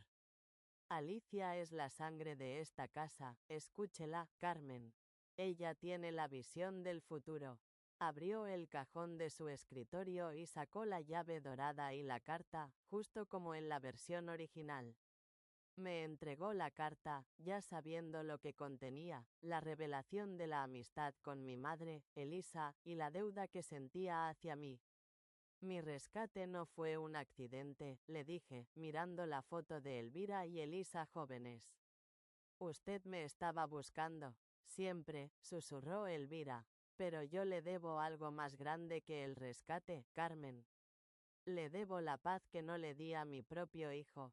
Alicia es la sangre de esta casa, escúchela, Carmen. Ella tiene la visión del futuro. Abrió el cajón de su escritorio y sacó la llave dorada y la carta, justo como en la versión original. Me entregó la carta, ya sabiendo lo que contenía, la revelación de la amistad con mi madre, Elisa, y la deuda que sentía hacia mí. Mi rescate no fue un accidente, le dije, mirando la foto de Elvira y Elisa jóvenes. Usted me estaba buscando. Siempre, susurró Elvira. Pero yo le debo algo más grande que el rescate, Carmen. Le debo la paz que no le di a mi propio hijo.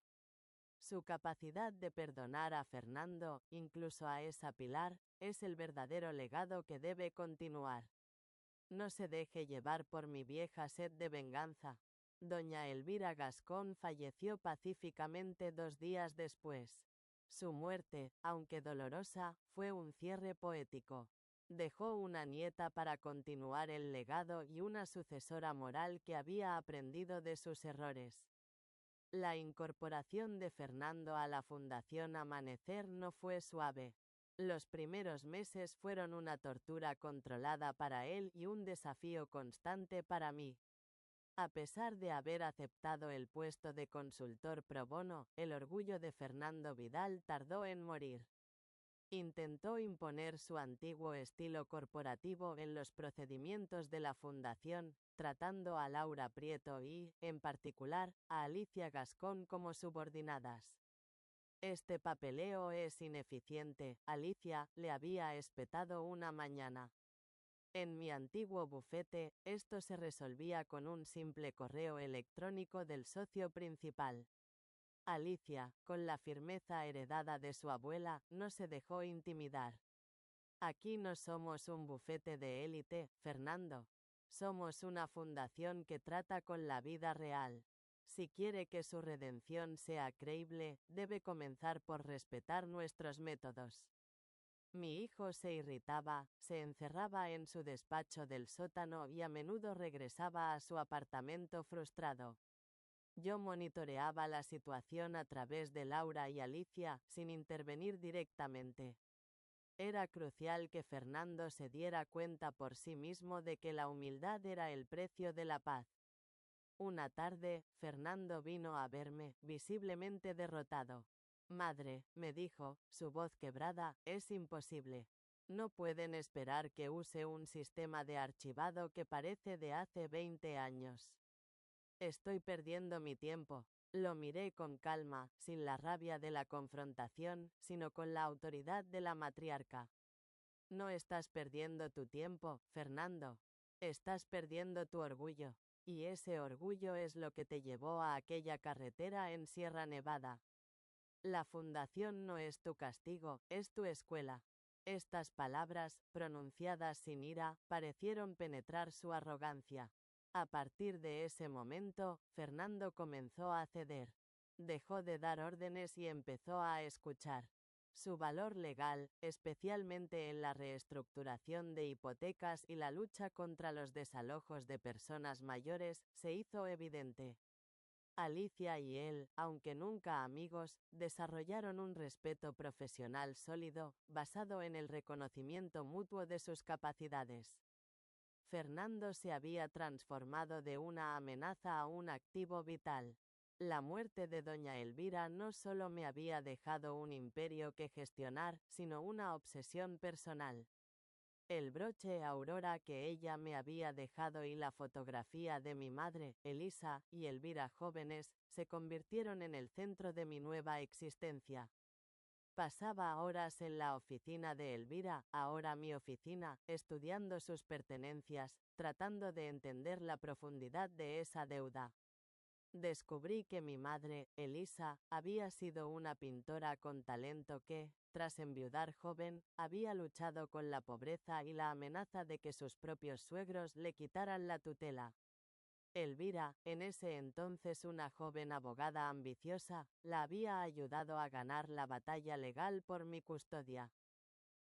Su capacidad de perdonar a Fernando, incluso a esa Pilar, es el verdadero legado que debe continuar. No se deje llevar por mi vieja sed de venganza. Doña Elvira Gascón falleció pacíficamente 2 días después. Su muerte, aunque dolorosa, fue un cierre poético. Dejó una nieta para continuar el legado y una sucesora moral que había aprendido de sus errores. La incorporación de Fernando a la Fundación Amanecer no fue suave. Los primeros meses fueron una tortura controlada para él y un desafío constante para mí. A pesar de haber aceptado el puesto de consultor pro bono, el orgullo de Fernando Vidal tardó en morir. Intentó imponer su antiguo estilo corporativo en los procedimientos de la Fundación, tratando a Laura Prieto y, en particular, a Alicia Gascón como subordinadas. Este papeleo es ineficiente, Alicia le había espetado una mañana. En mi antiguo bufete, esto se resolvía con un simple correo electrónico del socio principal. Alicia, con la firmeza heredada de su abuela, no se dejó intimidar. Aquí no somos un bufete de élite, Fernando. Somos una fundación que trata con la vida real. Si quiere que su redención sea creíble, debe comenzar por respetar nuestros métodos. Mi hijo se irritaba, se encerraba en su despacho del sótano y a menudo regresaba a su apartamento frustrado. Yo monitoreaba la situación a través de Laura y Alicia, sin intervenir directamente. Era crucial que Fernando se diera cuenta por sí mismo de que la humildad era el precio de la paz. Una tarde, Fernando vino a verme, visiblemente derrotado. Madre, me dijo, su voz quebrada, es imposible. No pueden esperar que use un sistema de archivado que parece de hace 20 años. Estoy perdiendo mi tiempo. Lo miré con calma, sin la rabia de la confrontación, sino con la autoridad de la matriarca. No estás perdiendo tu tiempo, Fernando. Estás perdiendo tu orgullo. Y ese orgullo es lo que te llevó a aquella carretera en Sierra Nevada. La fundación no es tu castigo, es tu escuela. Estas palabras, pronunciadas sin ira, parecieron penetrar su arrogancia. A partir de ese momento, Fernando comenzó a ceder. Dejó de dar órdenes y empezó a escuchar. Su valor legal, especialmente en la reestructuración de hipotecas y la lucha contra los desalojos de personas mayores, se hizo evidente. Alicia y él, aunque nunca amigos, desarrollaron un respeto profesional sólido, basado en el reconocimiento mutuo de sus capacidades. Fernando se había transformado de una amenaza a un activo vital. La muerte de doña Elvira no solo me había dejado un imperio que gestionar, sino una obsesión personal. El broche Aurora que ella me había dejado y la fotografía de mi madre, Elisa, y Elvira jóvenes, se convirtieron en el centro de mi nueva existencia. Pasaba horas en la oficina de Elvira, ahora mi oficina, estudiando sus pertenencias, tratando de entender la profundidad de esa deuda. Descubrí que mi madre, Elisa, había sido una pintora con talento que, tras enviudar joven, había luchado con la pobreza y la amenaza de que sus propios suegros le quitaran la tutela. Elvira, en ese entonces una joven abogada ambiciosa, la había ayudado a ganar la batalla legal por mi custodia.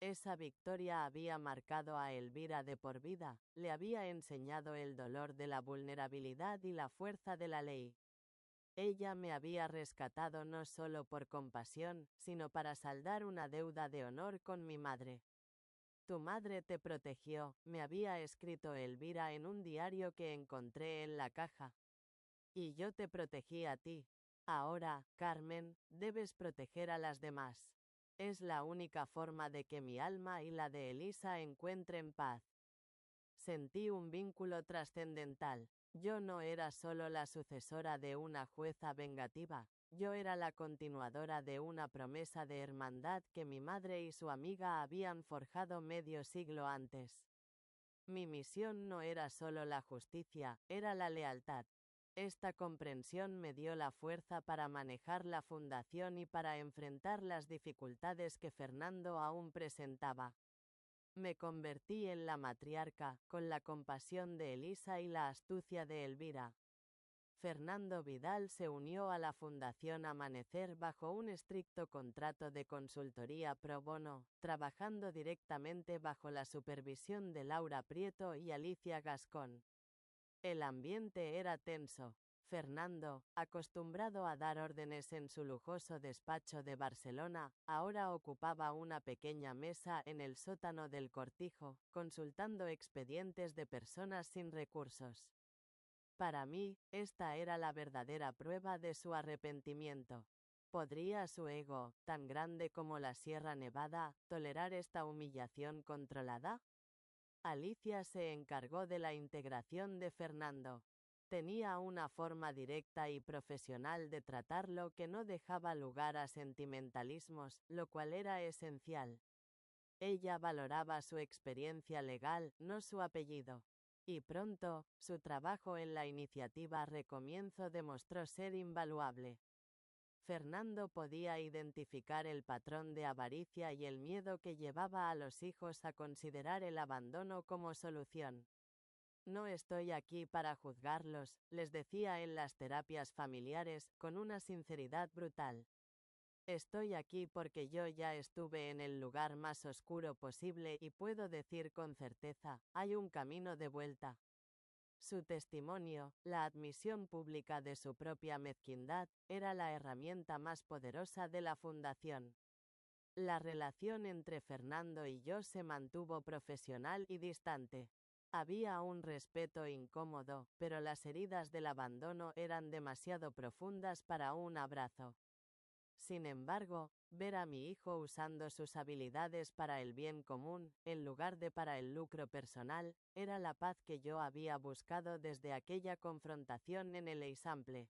Esa victoria había marcado a Elvira de por vida, le había enseñado el dolor de la vulnerabilidad y la fuerza de la ley. Ella me había rescatado no solo por compasión, sino para saldar una deuda de honor con mi madre. Tu madre te protegió, me había escrito Elvira en un diario que encontré en la caja. Y yo te protegí a ti. Ahora, Carmen, debes proteger a las demás. Es la única forma de que mi alma y la de Elisa encuentren paz. Sentí un vínculo trascendental. Yo no era solo la sucesora de una jueza vengativa, yo era la continuadora de una promesa de hermandad que mi madre y su amiga habían forjado medio siglo antes. Mi misión no era solo la justicia, era la lealtad. Esta comprensión me dio la fuerza para manejar la fundación y para enfrentar las dificultades que Fernando aún presentaba. Me convertí en la matriarca, con la compasión de Elisa y la astucia de Elvira. Fernando Vidal se unió a la Fundación Amanecer bajo un estricto contrato de consultoría pro bono, trabajando directamente bajo la supervisión de Laura Prieto y Alicia Gascón. El ambiente era tenso. Fernando, acostumbrado a dar órdenes en su lujoso despacho de Barcelona, ahora ocupaba una pequeña mesa en el sótano del Cortijo, consultando expedientes de personas sin recursos. Para mí, esta era la verdadera prueba de su arrepentimiento. ¿Podría su ego, tan grande como la Sierra Nevada, tolerar esta humillación controlada? Alicia se encargó de la integración de Fernando. Tenía una forma directa y profesional de tratarlo que no dejaba lugar a sentimentalismos, lo cual era esencial. Ella valoraba su experiencia legal, no su apellido. Y pronto, su trabajo en la iniciativa Recomienzo demostró ser invaluable. Fernando podía identificar el patrón de avaricia y el miedo que llevaba a los hijos a considerar el abandono como solución. No estoy aquí para juzgarlos, les decía en las terapias familiares, con una sinceridad brutal. Estoy aquí porque yo ya estuve en el lugar más oscuro posible y puedo decir con certeza, hay un camino de vuelta. Su testimonio, la admisión pública de su propia mezquindad, era la herramienta más poderosa de la fundación. La relación entre Fernando y yo se mantuvo profesional y distante. Había un respeto incómodo, pero las heridas del abandono eran demasiado profundas para un abrazo. Sin embargo, ver a mi hijo usando sus habilidades para el bien común, en lugar de para el lucro personal, era la paz que yo había buscado desde aquella confrontación en el Eixample.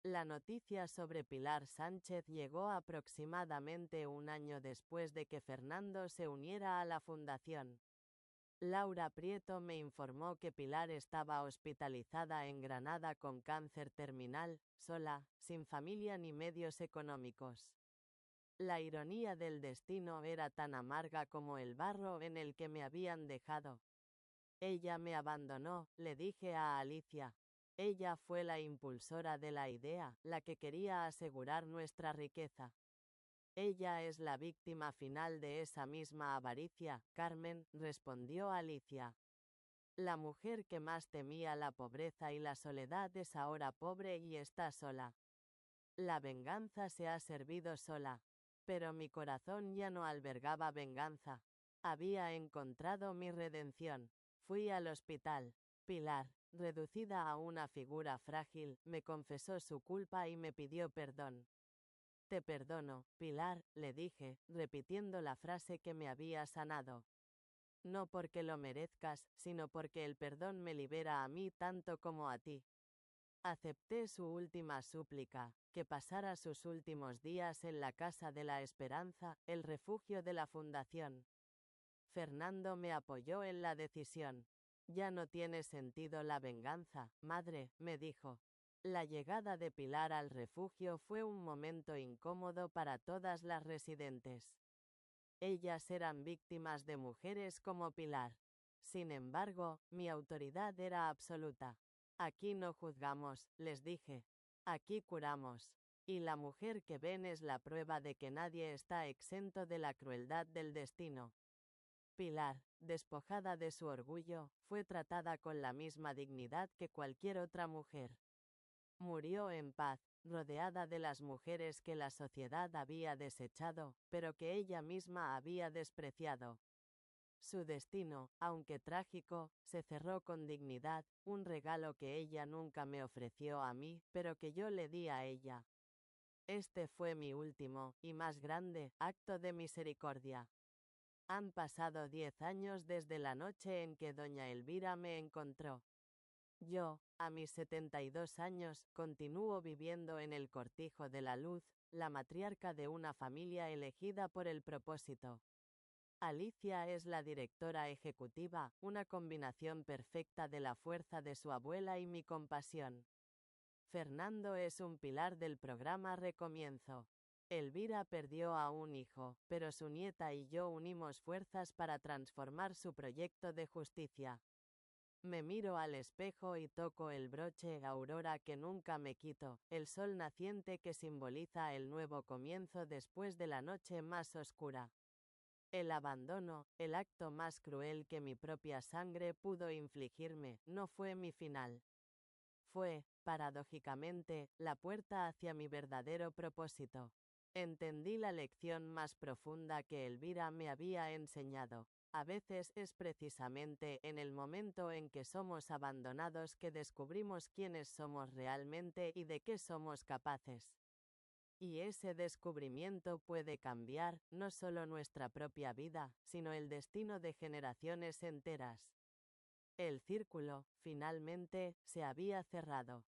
La noticia sobre Pilar Sánchez llegó aproximadamente un año después de que Fernando se uniera a la fundación. Laura Prieto me informó que Pilar estaba hospitalizada en Granada con cáncer terminal, sola, sin familia ni medios económicos. La ironía del destino era tan amarga como el barro en el que me habían dejado. Ella me abandonó, le dije a Alicia. Ella fue la impulsora de la idea, la que quería asegurar nuestra riqueza. Ella es la víctima final de esa misma avaricia, Carmen, respondió Alicia. La mujer que más temía la pobreza y la soledad es ahora pobre y está sola. La venganza se ha servido sola. Pero mi corazón ya no albergaba venganza. Había encontrado mi redención. Fui al hospital. Pilar, reducida a una figura frágil, me confesó su culpa y me pidió perdón. Te perdono, Pilar, le dije, repitiendo la frase que me había sanado. No porque lo merezcas, sino porque el perdón me libera a mí tanto como a ti. Acepté su última súplica, que pasara sus últimos días en la Casa de la Esperanza, el refugio de la Fundación. Fernando me apoyó en la decisión. Ya no tiene sentido la venganza, madre, me dijo. La llegada de Pilar al refugio fue un momento incómodo para todas las residentes. Ellas eran víctimas de mujeres como Pilar. Sin embargo, mi autoridad era absoluta. Aquí no juzgamos, les dije. Aquí curamos. Y la mujer que ven es la prueba de que nadie está exento de la crueldad del destino. Pilar, despojada de su orgullo, fue tratada con la misma dignidad que cualquier otra mujer. Murió en paz, rodeada de las mujeres que la sociedad había desechado, pero que ella misma había despreciado. Su destino, aunque trágico, se cerró con dignidad, un regalo que ella nunca me ofreció a mí, pero que yo le di a ella. Este fue mi último, y más grande, acto de misericordia. Han pasado 10 años desde la noche en que doña Elvira me encontró. Yo, a mis 72 años, continúo viviendo en el Cortijo de la Luz, la matriarca de una familia elegida por el propósito. Alicia es la directora ejecutiva, una combinación perfecta de la fuerza de su abuela y mi compasión. Fernando es un pilar del programa Recomienzo. Elvira perdió a un hijo, pero su nieta y yo unimos fuerzas para transformar su proyecto de justicia. Me miro al espejo y toco el broche aurora que nunca me quito, el sol naciente que simboliza el nuevo comienzo después de la noche más oscura. El abandono, el acto más cruel que mi propia sangre pudo infligirme, no fue mi final. Fue, paradójicamente, la puerta hacia mi verdadero propósito. Entendí la lección más profunda que Elvira me había enseñado. A veces es precisamente en el momento en que somos abandonados que descubrimos quiénes somos realmente y de qué somos capaces. Y ese descubrimiento puede cambiar, no solo nuestra propia vida, sino el destino de generaciones enteras. El círculo, finalmente, se había cerrado.